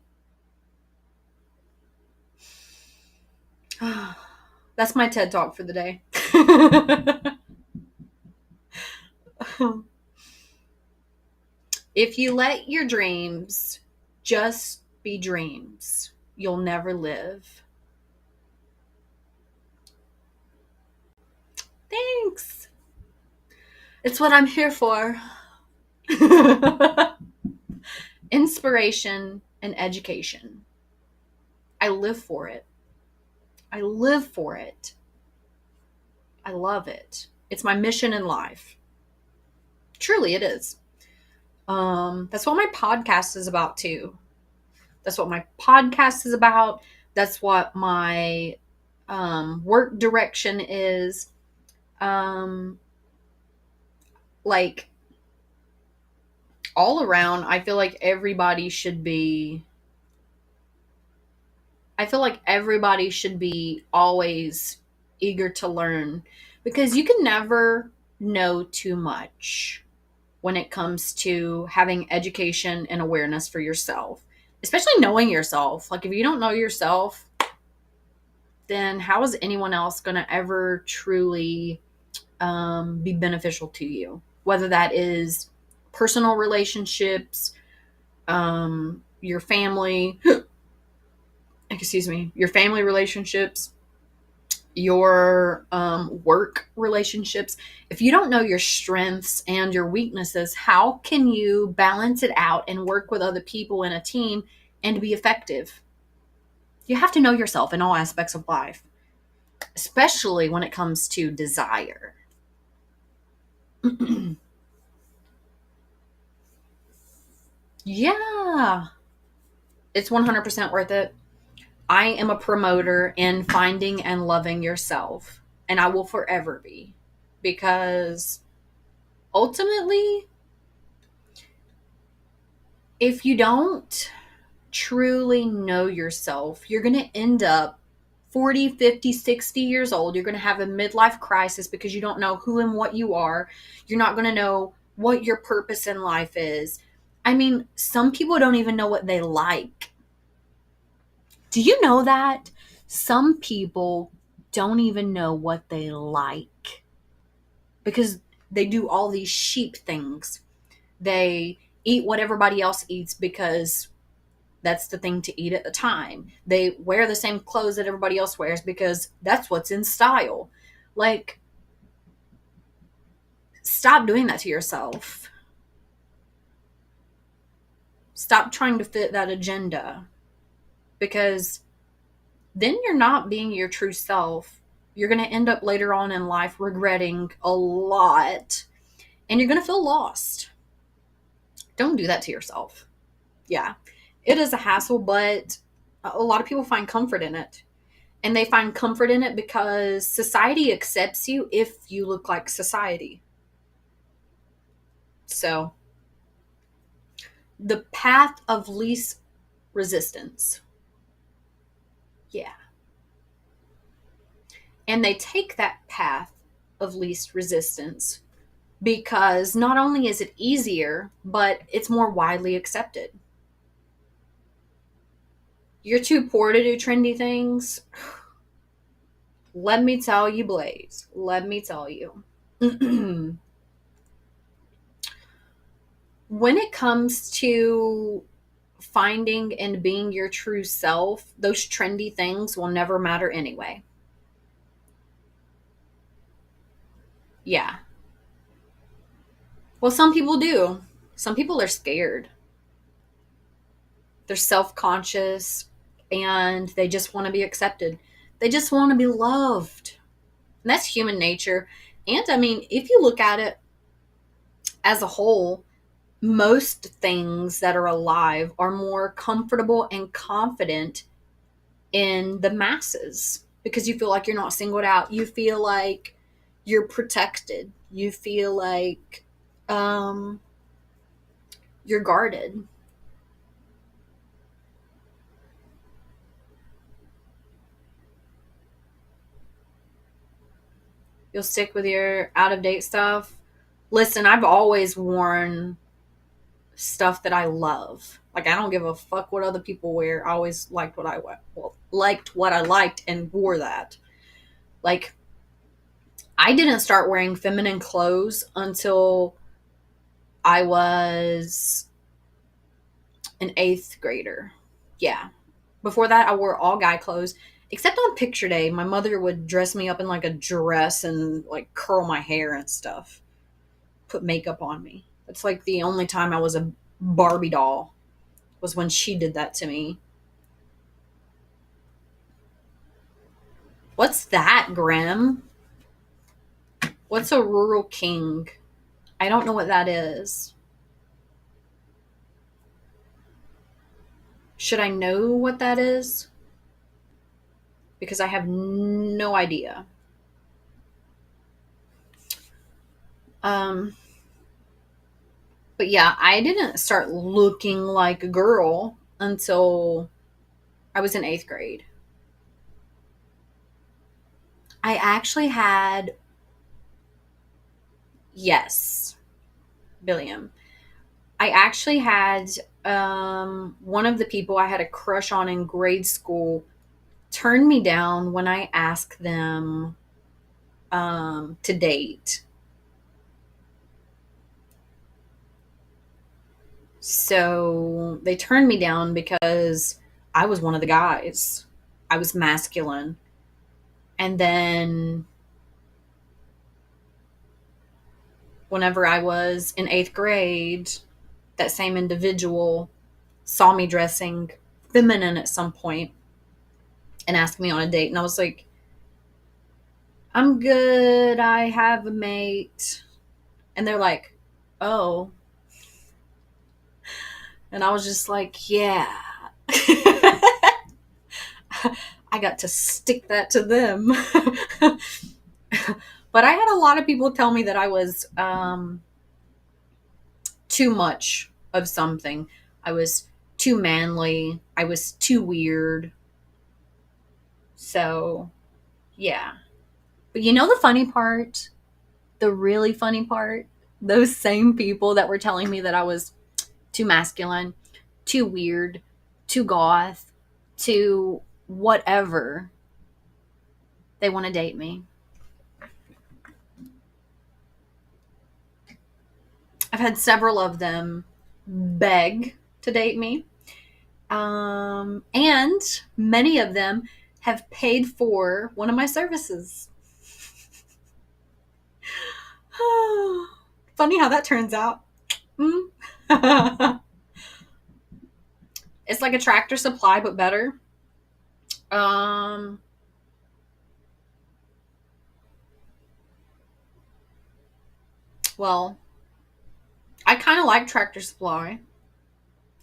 That's my TED Talk for the day. If you let your dreams just be dreams, you'll never live. Thanks. It's what I'm here for. Inspiration and education. I live for it. I live for it. I love it. It's my mission in life. Truly, it is. That's what my podcast is about too. That's what my podcast is about. That's what my work direction is. Like, all around, I feel like everybody should be always eager to learn, because you can never know too much when it comes to having education and awareness for yourself, especially knowing yourself. Like, if you don't know yourself, then how is anyone else going to ever truly be beneficial to you? Whether that is personal relationships, your family, your family relationships, your work relationships. If you don't know your strengths and your weaknesses, how can you balance it out and work with other people in a team and be effective? You have to know yourself in all aspects of life, especially when it comes to desire. Yeah, it's 100% worth it. I am a promoter in finding and loving yourself, and I will forever be, because ultimately, if you don't truly know yourself, you're going to end up 40, 50, 60 years old. You're going to have a midlife crisis because you don't know who and what you are. You're not going to know what your purpose in life is. I mean, some people don't even know what they like. Do you know that? Some people don't even know what they like because they do all these sheep things. They eat what everybody else eats because that's the thing to eat at the time. They wear the same clothes that everybody else wears because that's what's in style. Like, stop doing that to yourself. Stop trying to fit that agenda because then you're not being your true self. You're going to end up later on in life regretting a lot and you're going to feel lost. Don't do that to yourself. Yeah, it is a hassle, but a lot of people find comfort in it. And they find comfort in it because society accepts you if you look like society. So, the path of least resistance. Yeah. And they take that path of least resistance because not only is it easier, but it's more widely accepted. You're too poor to do trendy things. Let me tell you, Blaze. Let me tell you. When it comes to finding and being your true self, those trendy things will never matter anyway. Yeah. Well, some people do. Some people are scared. They're self conscious and they just want to be accepted. They just want to be loved. And that's human nature. And I mean, if you look at it as a whole, most things that are alive are more comfortable and confident in the masses because you feel like you're not singled out. You feel like you're protected. You feel like you're guarded. You'll stick with your out of date stuff. Listen, I've always worn stuff that I love. Like, I don't give a fuck what other people wear. I always liked what I liked what I liked and wore that. Like, I didn't start wearing feminine clothes until I was an 8th grader. Yeah. Before that, I wore all guy clothes. Except on picture day, my mother would dress me up in like a dress and like curl my hair and stuff. Put makeup on me. It's like the only time I was a Barbie doll was when she did that to me. What's that, Grim? What's a rural king? I don't know what that is. Should I know what that is? Because I have no idea. Um, but yeah, I didn't start looking like a girl until I was in 8th grade. I actually had, yes, Billiam. I actually had one of the people I had a crush on in grade school turn me down when I asked them to date. So they turned me down because I was one of the guys. I was masculine. And then whenever I was in 8th grade, that same individual saw me dressing feminine at some point and asked me on a date. And I was like, I'm good. I have a mate. And they're like, oh. And I was just like, yeah. I got to stick that to them. But I had a lot of people tell me that I was too much of something. I was too manly. I was too weird. So, yeah. But you know the funny part? The really funny part? Those same people that were telling me that I was too masculine, too weird, too goth, too whatever, they want to date me. I've had several of them beg to date me. And many of them have paid for one of my services. Funny how that turns out. It's like a Tractor Supply, but better. Um, well, I kind of like Tractor Supply.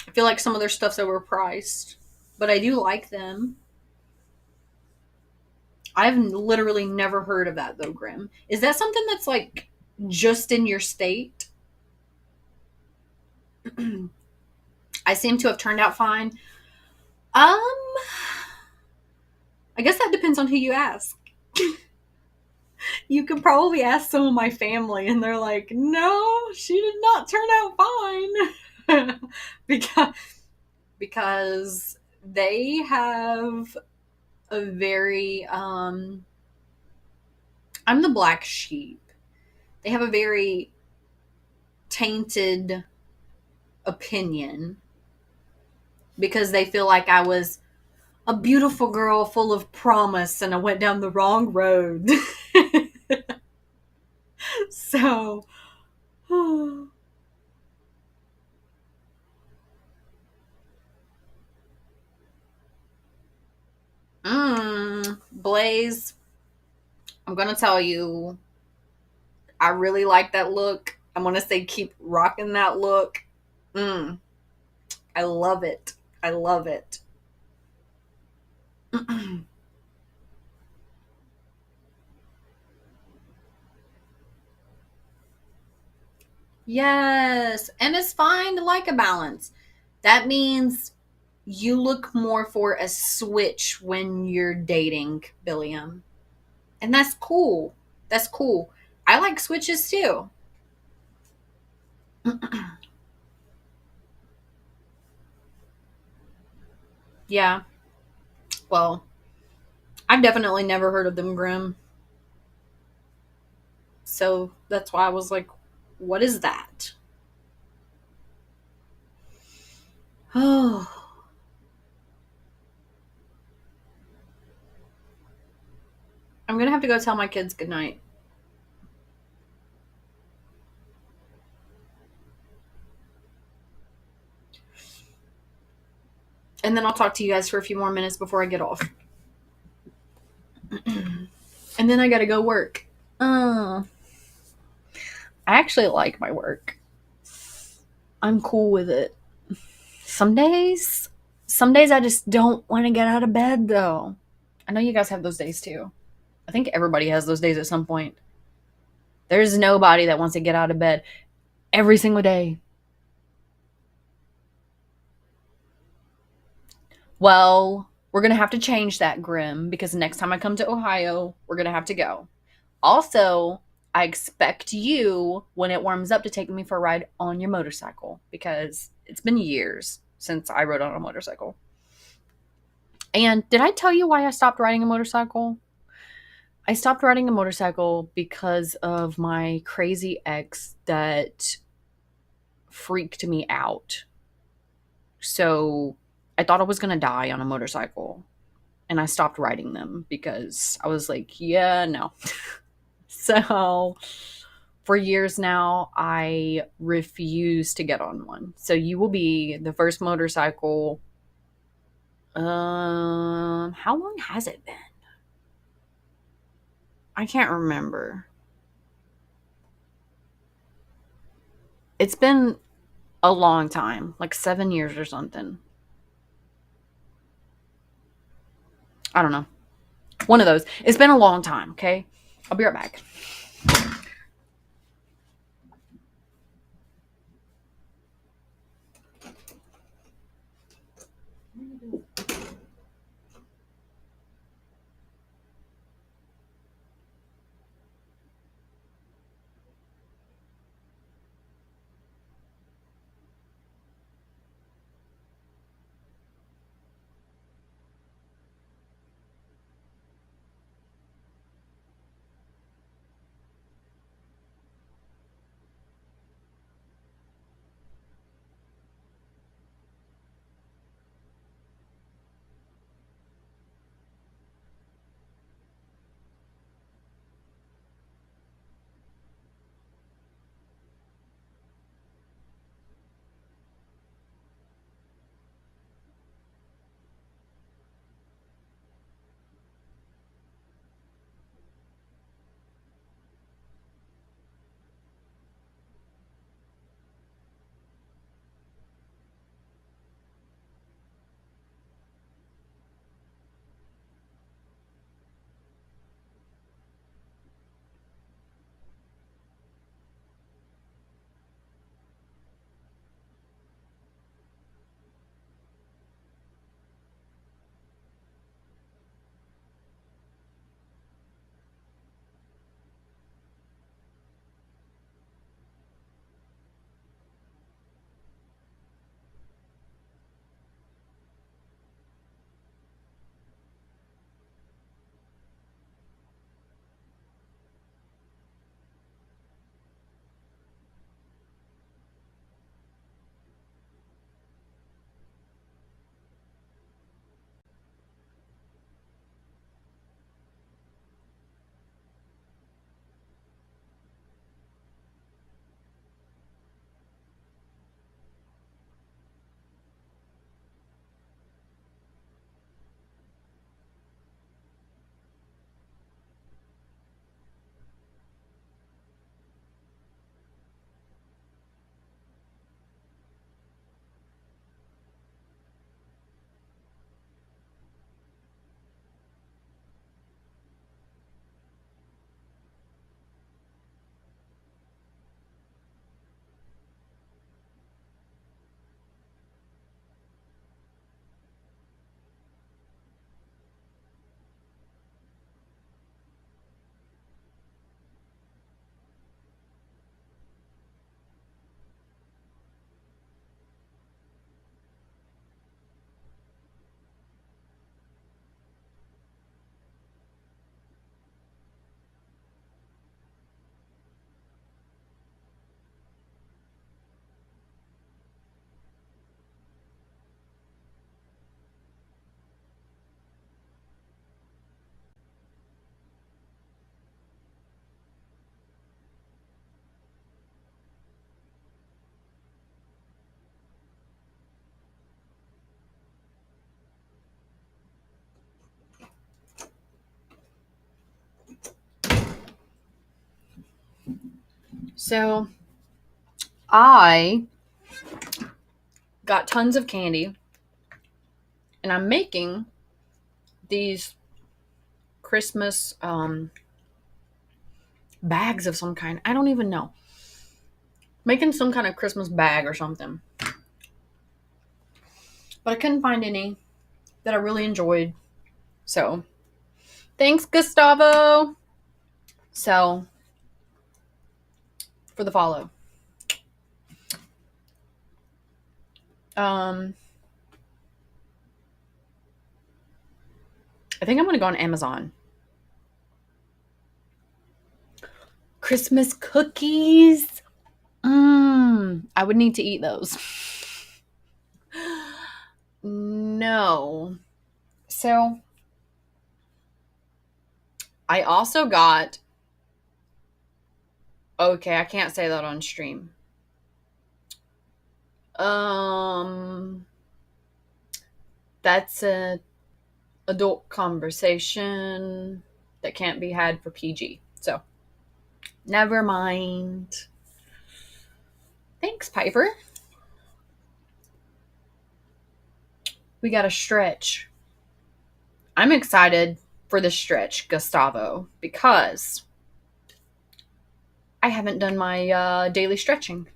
I feel like some of their stuff's overpriced, but I do like them. I've literally never heard of that though, Grim. Is that something that's like just in your state? I seem to have turned out fine. Um, I guess that depends on who you ask. You could probably ask some of my family, and they're like, "No, she did not turn out fine," because they have a very I'm the black sheep. They have a very tainted opinion because they feel like I was a beautiful girl full of promise and I went down the wrong road. So, Blaze, I'm going to tell you, I really like that look. I'm going to say keep rocking that look. I love it. I love it. Yes. And it's fine to like a balance. That means you look more for a switch when you're dating, Billiam. And that's cool. That's cool. I like switches too. Yeah. Well, I've definitely never heard of them, Grim. So that's why I was like, what is that? Oh, I'm going to have to go tell my kids goodnight. And then I'll talk to you guys for a few more minutes before I get off. And then I got to go work. I actually like my work. I'm cool with it. Some days I just don't want to get out of bed though. I know you guys have those days too. I think everybody has those days at some point. There's nobody that wants to get out of bed every single day. Well, we're going to have to change that, Grim, because next time I come to Ohio, we're going to have to go. Also, I expect you, when it warms up, to take me for a ride on your motorcycle because it's been years since I rode on a motorcycle. And did I tell you why I stopped riding a motorcycle? I stopped riding a motorcycle because of my crazy ex that freaked me out. So I thought I was going to die on a motorcycle. And I stopped riding them because I was like, yeah, no. So for years now, I refuse to get on one. So you will be the first motorcycle. How long has it been? I can't remember. It's been a long time, like 7 years or something. I don't know. One of those. It's been a long time, okay? I'll be right back. So I got tons of candy, and I'm making these Christmas bags of some kind. I don't even know. Making some kind of Christmas bag or something. But I couldn't find any that I really enjoyed. So, thanks, Gustavo. So, for the follow. I think I'm going to go on Amazon. Christmas cookies. I would need to eat those. No. So, I also got. Okay, I can't say that on stream. That's a adult conversation that can't be had for PG. So, never mind. Thanks, Piper. We got a stretch. I'm excited for the stretch, Gustavo, because I haven't done my daily stretching,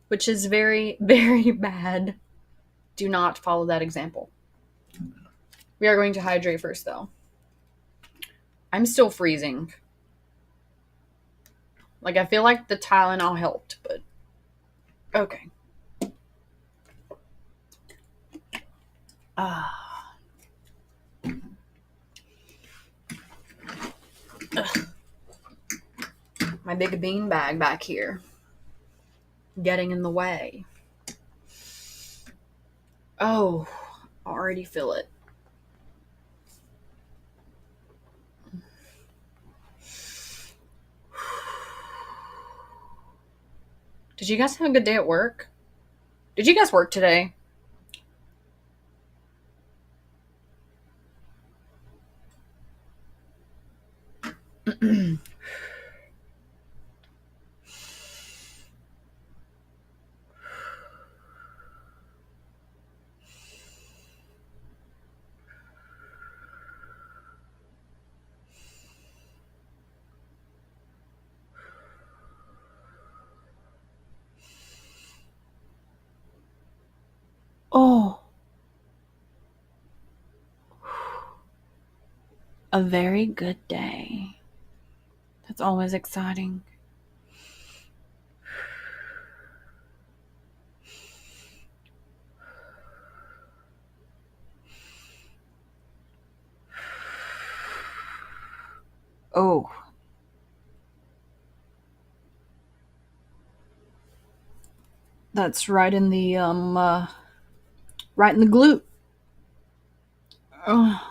which is very, very bad. Do not follow that example. We are going to hydrate first, though. I'm still freezing. Like, I feel like the Tylenol helped, but okay. My big bean bag back here getting in the way. Oh, I already feel it. Did you guys have a good day at work? Did you guys work today? Oh, a very good day. That's always exciting. Oh. That's right in the right in the glute. Oh.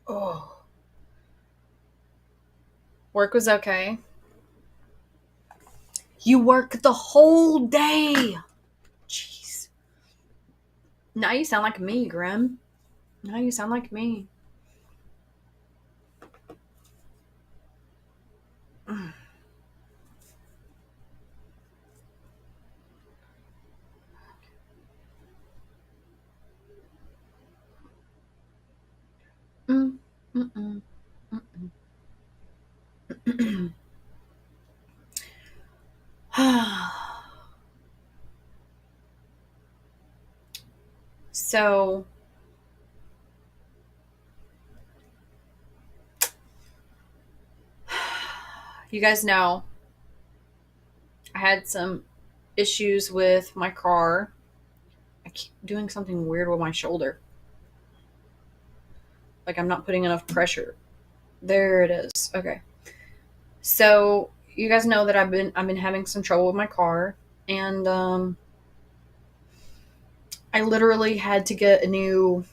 Oh. Work was okay. You work the whole day. Jeez. Now you sound like me, Grim. Now you sound like me. Mm, mm-mm, mm-mm. So, you guys know I had some issues with my car. I keep doing something weird with my shoulder. Like I'm not putting enough pressure. There it is. Okay. So you guys know that I've been having some trouble with my car, and I literally had to get a new,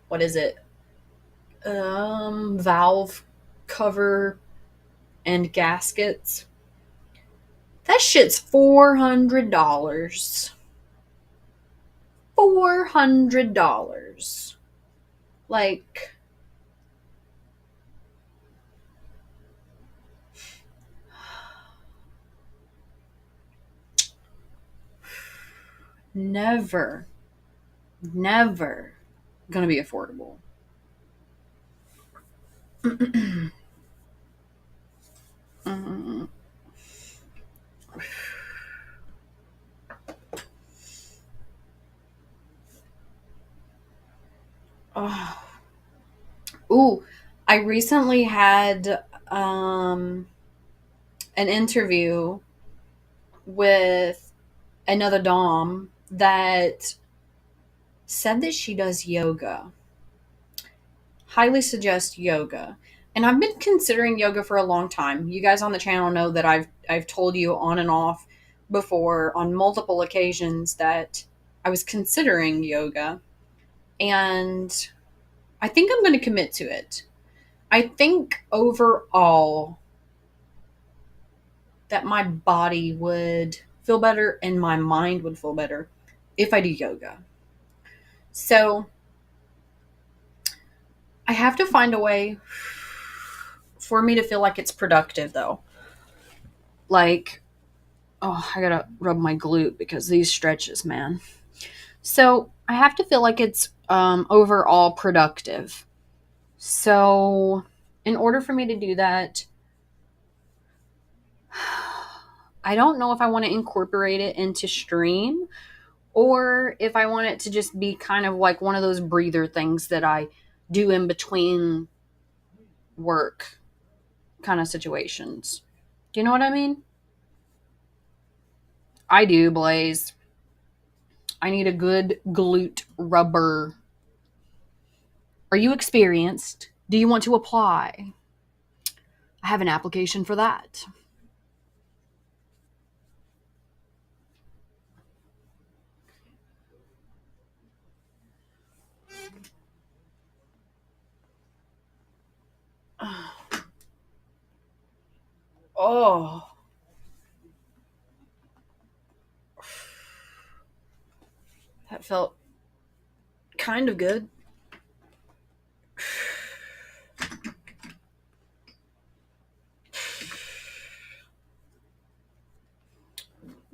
what is it? Valve cover and gaskets That shit's $400. $400. Like, never, never gonna be affordable. Mm. Oh. Ooh, I recently had an interview with another Dom that said that she does yoga. Highly suggest yoga. And I've been considering yoga for a long time. You guys on the channel know that I've told you on and off before on multiple occasions that I was considering yoga, and I think I'm going to commit to it. I think overall that my body would feel better and my mind would feel better if I do yoga. So I have to find a way for me to feel like it's productive, though. Like, oh, I gotta rub my glute because these stretches, man. So I have to feel like it's overall productive. So in order for me to do that, I don't know if I want to incorporate it into stream or if I want it to just be kind of like one of those breather things that I do in between work kind of situations. Do you know what I mean? I do, Blaze. I need a good glute rubber. Are you experienced? Do you want to apply? I have an application for that. Oh, that felt kind of good.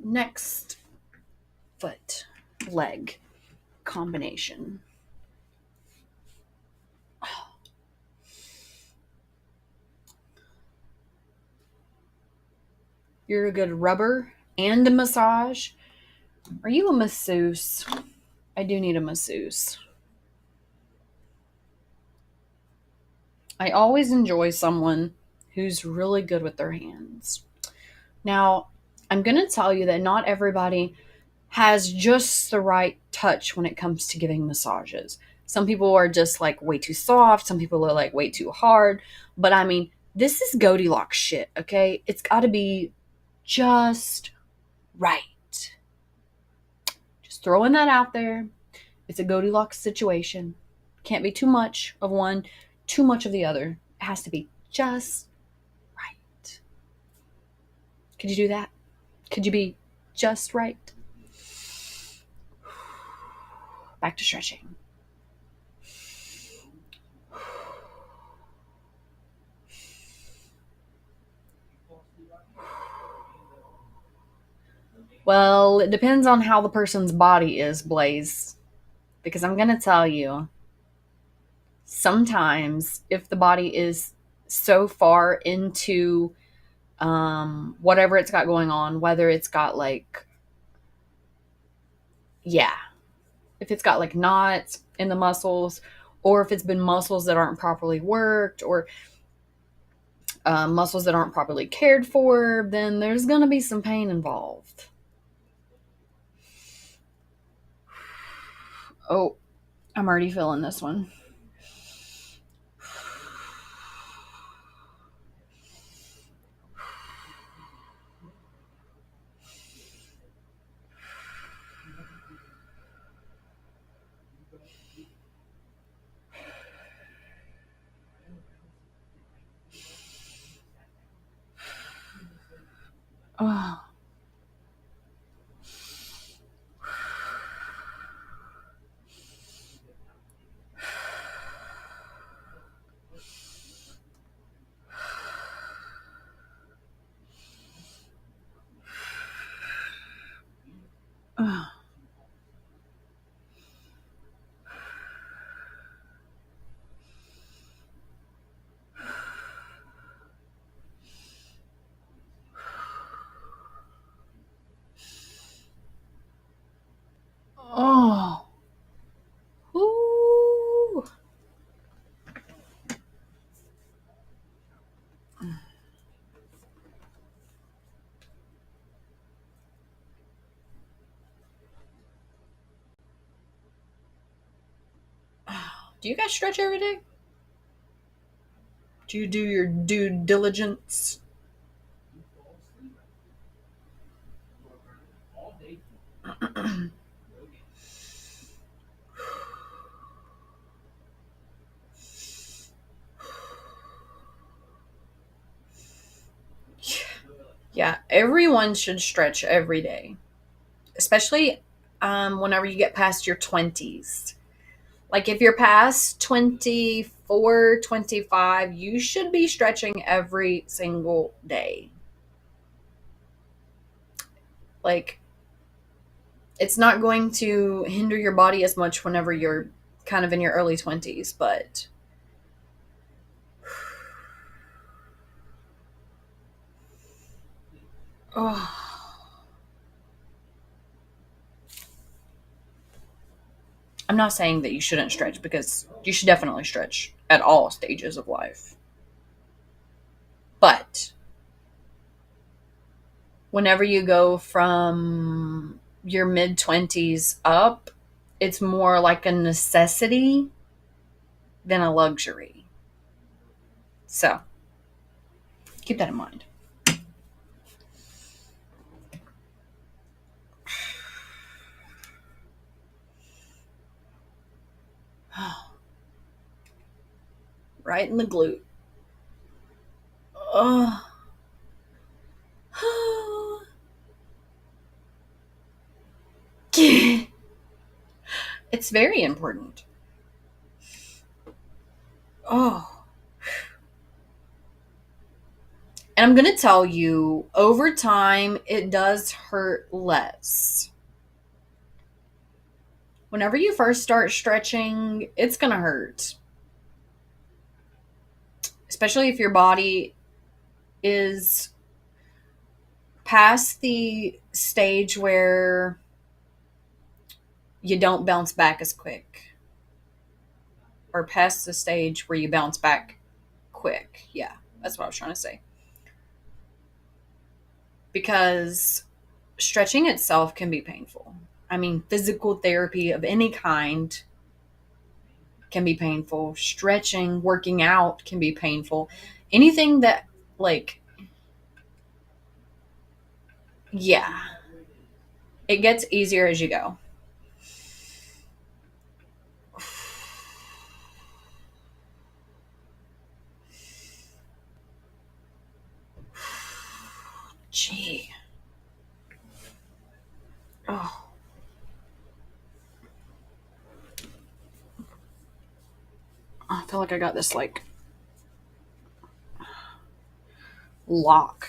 Next, foot, leg combination. You're a good rubber and a massage. Are you a masseuse? I do need a masseuse. I always enjoy someone who's really good with their hands. Now, I'm going to tell you that not everybody has just the right touch when it comes to giving massages. Some people are just like way too soft, some people are like way too hard. But I mean, this is Goldilocks shit, okay? It's got to be just right. Just throwing that out there. It's a Goldilocks situation. Can't be too much of one, too much of the other. It has to be just right. Could you do that? Could you be just right? Back to stretching. Well, it depends on how the person's body is, Blaze. Because I'm going to tell you, sometimes if the body is so far into whatever it's got going on, whether it's got like, yeah, if it's got like knots in the muscles, or if it's been muscles that aren't properly worked, or muscles that aren't properly cared for, then there's going to be some pain involved. Oh, I'm already feeling this one. Oh, Do you guys stretch every day? Do you do your due diligence? Yeah, everyone should stretch every day, especially whenever you get past your 20s. Like if you're past 24, 25, you should be stretching every single day. Like it's not going to hinder your body as much whenever you're kind of in your early 20s, but oh, I'm not saying that you shouldn't stretch because you should definitely stretch at all stages of life. But whenever you go from your mid 20s up, it's more like a necessity than a luxury. So keep that in mind. Right in the glute. Oh. It's very important. Oh. And I'm going to tell you, over time, it does hurt less. Whenever you first start stretching, it's going to hurt. Especially if your body is past the stage where you don't bounce back as quick, or past the stage where you bounce back quick. Yeah, that's what I was trying to say. Because stretching itself can be painful. I mean, physical therapy of any kind can be painful. Stretching, working out can be painful. Anything that, like, yeah, it gets easier as you go. Gee. Oh. I feel like I got this, like, lock.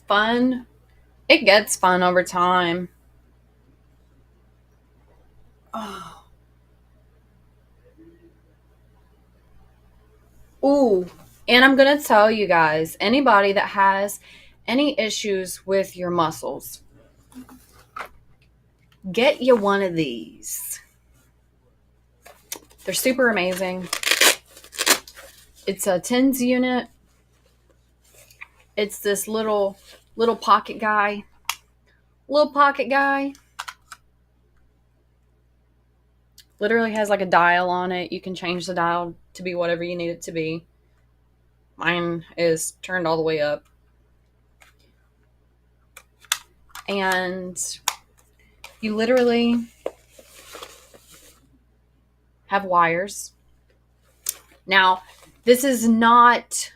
Fun. It gets fun over time. Oh. Ooh. And I'm going to tell you guys, anybody that has any issues with your muscles, get you one of these. They're super amazing. It's a TENS unit. It's this little pocket guy. Little pocket guy. Literally has like a dial on it. You can change the dial to be whatever you need it to be. Mine is turned all the way up. And you literally have wires. Now, this is not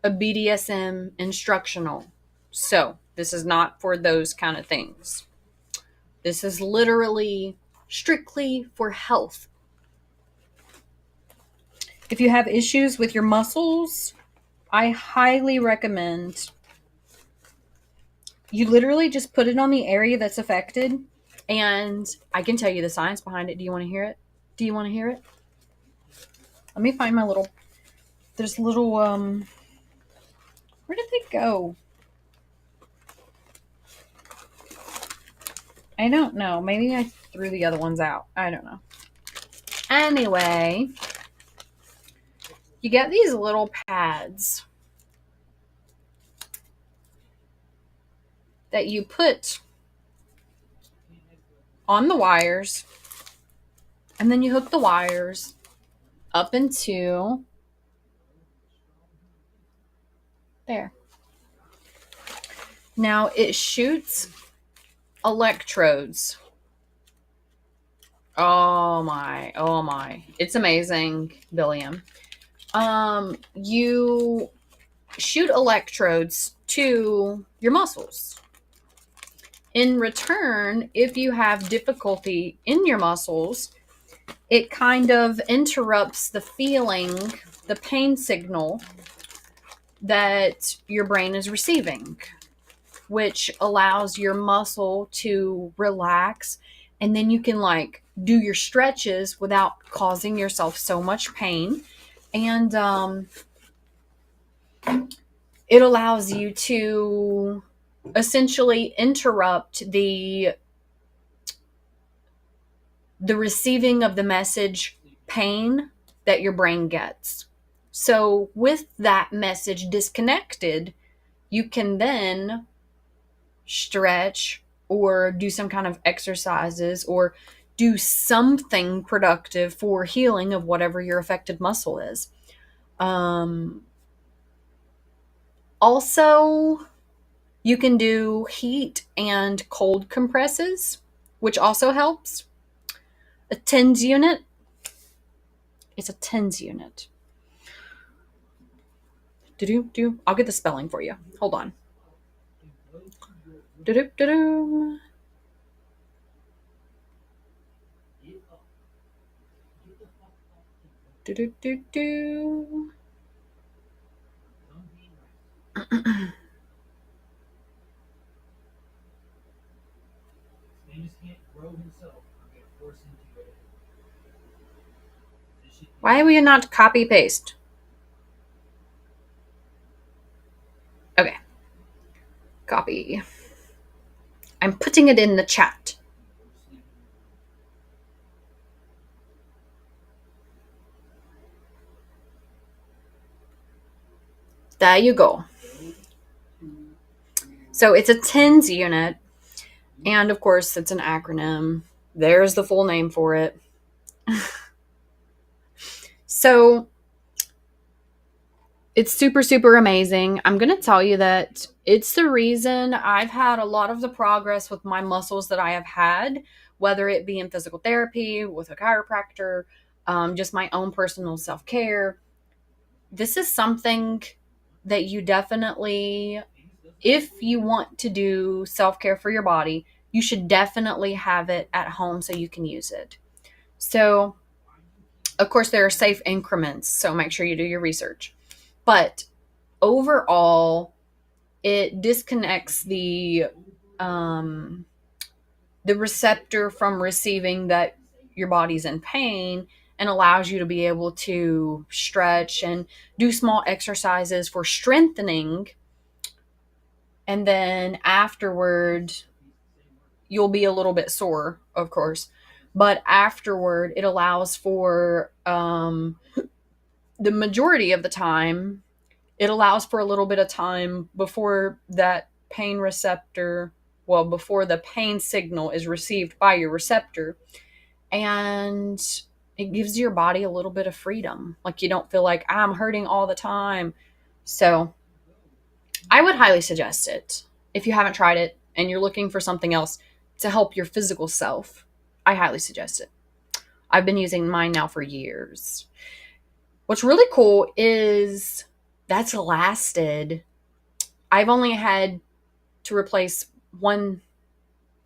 a BDSM instructional. So, this is not for those kind of things. This is literally strictly for health. If you have issues with your muscles, I highly recommend you literally just put it on the area that's affected. And I can tell you the science behind it. Do you want to hear it? Do you want to hear it? Let me find my little, there's little, where did they go? I don't know. Maybe I threw the other ones out. I don't know. Anyway, you get these little pads that you put on the wires, and then you hook the wires up into there. Now it shoots electrodes. Oh my. It's amazing, Billiam. You shoot electrodes to your muscles. In return, if you have difficulty in your muscles, it kind of interrupts the feeling, the pain signal that your brain is receiving, which allows your muscle to relax, and then you can like do your stretches without causing yourself so much pain. And it allows you to essentially interrupt the receiving of the message pain that your brain gets. So with that message disconnected, you can then stretch or do some kind of exercises or do something productive for healing of whatever your affected muscle is. Also, you can do heat and cold compresses, which also helps. A TENS unit. It's a TENS unit. I'll get the spelling for you. Hold on. Do-do-do-do. Do-do-do-do. Why will you not copy paste? Okay. Copy. I'm putting it in the chat. There you go. So it's a TENS unit. And of course, it's an acronym. There's the full name for it. So it's super, super amazing. I'm going to tell you that it's the reason I've had a lot of the progress with my muscles that I have had, whether it be in physical therapy, with a chiropractor, just my own personal self-care. This is something that you definitely, if you want to do self-care for your body, you should definitely have it at home so you can use it. So, of course, there are safe increments, so make sure you do your research. But overall, it disconnects the receptor from receiving that your body's in pain and allows you to be able to stretch and do small exercises for strengthening. And then afterward, you'll be a little bit sore, of course. But afterward, it allows for the majority of the time, it allows for a little bit of time before that pain receptor, well, before the pain signal is received by your receptor. And it gives your body a little bit of freedom. Like you don't feel like I'm hurting all the time. So I would highly suggest it. If you haven't tried it, and you're looking for something else to help your physical self, I highly suggest it. I've been using mine now for years. What's really cool is that's lasted. I've only had to replace one.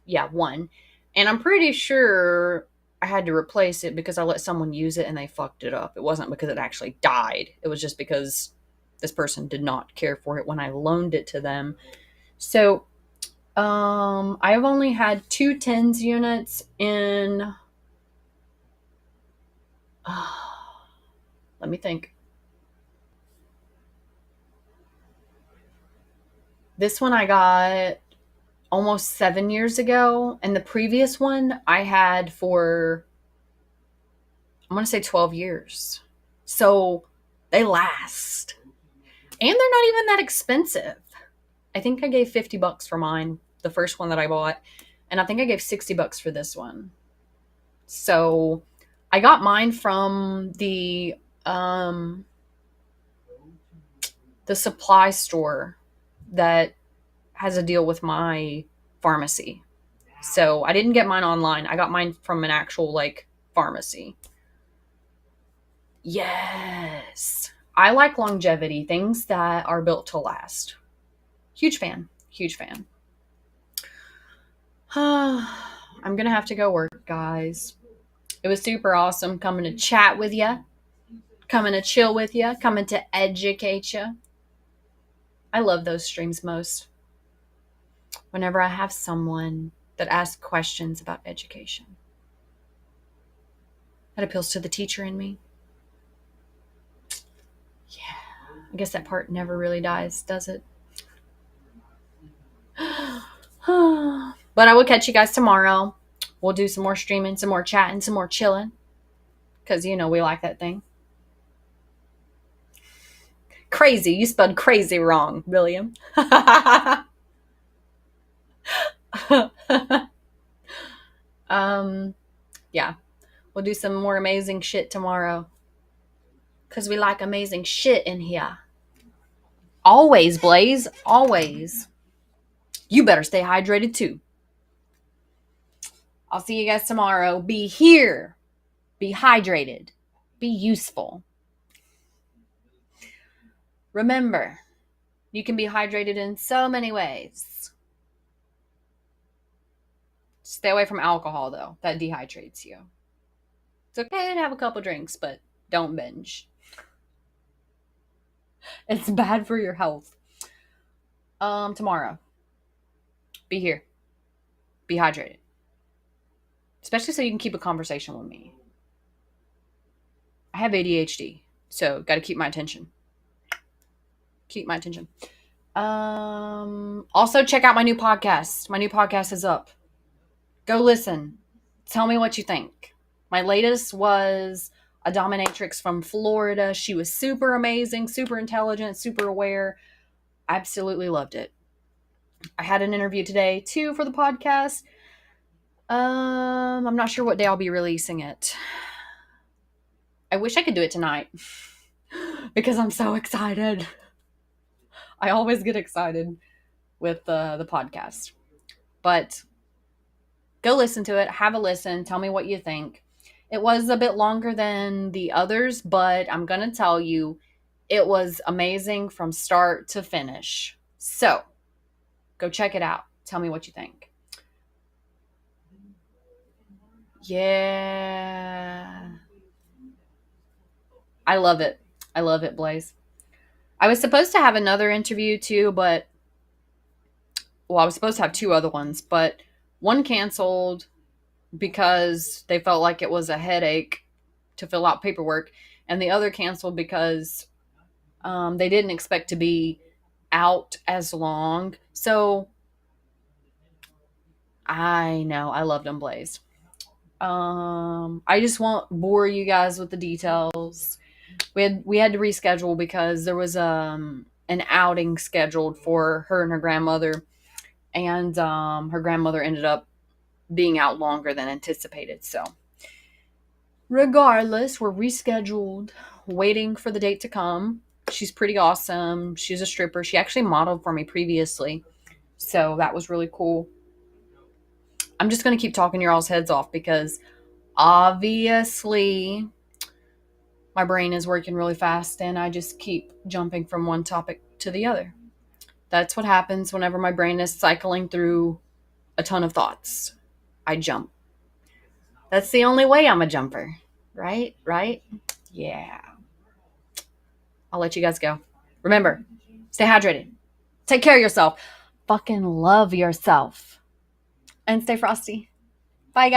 Yeah, one. And I'm pretty sure I had to replace it because I let someone use it and they fucked it up. It wasn't because it actually died. It was just because this person did not care for it when I loaned it to them. So, I've only had 2 TENS units in let me think. This one I got almost 7 years ago, and the previous one I had for, I'm going to say 12 years. So they last. And they're not even that expensive. I think I gave $50 for mine, the first one that I bought, and I think I gave $60 for this one. So I got mine from the supply store that has a deal with my pharmacy. So I didn't get mine online. I got mine from an actual pharmacy. Yes. I like longevity, things that are built to last. Huge fan. Huge fan. I'm going to have to go work, guys. It was super awesome coming to chat with you, coming to chill with you, coming to educate you. I love those streams most. Whenever I have someone that asks questions about education. That appeals to the teacher in me. Yeah. I guess that part never really dies, does it? But I will catch you guys tomorrow. We'll do some more streaming, some more chatting, some more chilling. Because, we like that thing. Crazy. You spelled crazy wrong, William. Yeah. We'll do some more amazing shit tomorrow. Because we like amazing shit in here. Always, Blaze. Always. You better stay hydrated too. I'll see you guys tomorrow. Be here. Be hydrated. Be useful. Remember, you can be hydrated in so many ways. Stay away from alcohol, though. That dehydrates you. It's okay to have a couple drinks, but don't binge. It's bad for your health. Tomorrow. Be here. Be hydrated. Especially so you can keep a conversation with me. I have ADHD, so got to keep my attention. Also, check out my new podcast. My new podcast is up. Go listen. Tell me what you think. My latest was a dominatrix from Florida. She was super amazing, super intelligent, super aware. Absolutely loved it. I had an interview today, too, for the podcast. I'm not sure what day I'll be releasing it. I wish I could do it tonight because I'm so excited. I always get excited with the podcast. But go listen to it. Have a listen. Tell me what you think. It was a bit longer than the others, but I'm going to tell you, it was amazing from start to finish. So, go check it out. Tell me what you think. Yeah. I love it. I love it, Blaze. I was supposed to have another interview too, but I was supposed to have 2 other ones, but one canceled because they felt like it was a headache to fill out paperwork, and the other canceled because they didn't expect to be out as long. So I know I loved them, Blaze. I just won't bore you guys with the details. We had to reschedule because there was an outing scheduled for her and her grandmother, and her grandmother ended up being out longer than anticipated. So regardless, we're rescheduled, waiting for the date to come. She's pretty awesome. She's a stripper. She actually modeled for me previously. So that was really cool. I'm just going to keep talking your all's heads off because obviously my brain is working really fast and I just keep jumping from one topic to the other. That's what happens whenever my brain is cycling through a ton of thoughts. I jump. That's the only way I'm a jumper. Right? Right? Yeah. I'll let you guys go. Remember, stay hydrated. Take care of yourself. Fucking love yourself. And stay frosty. Bye, guys.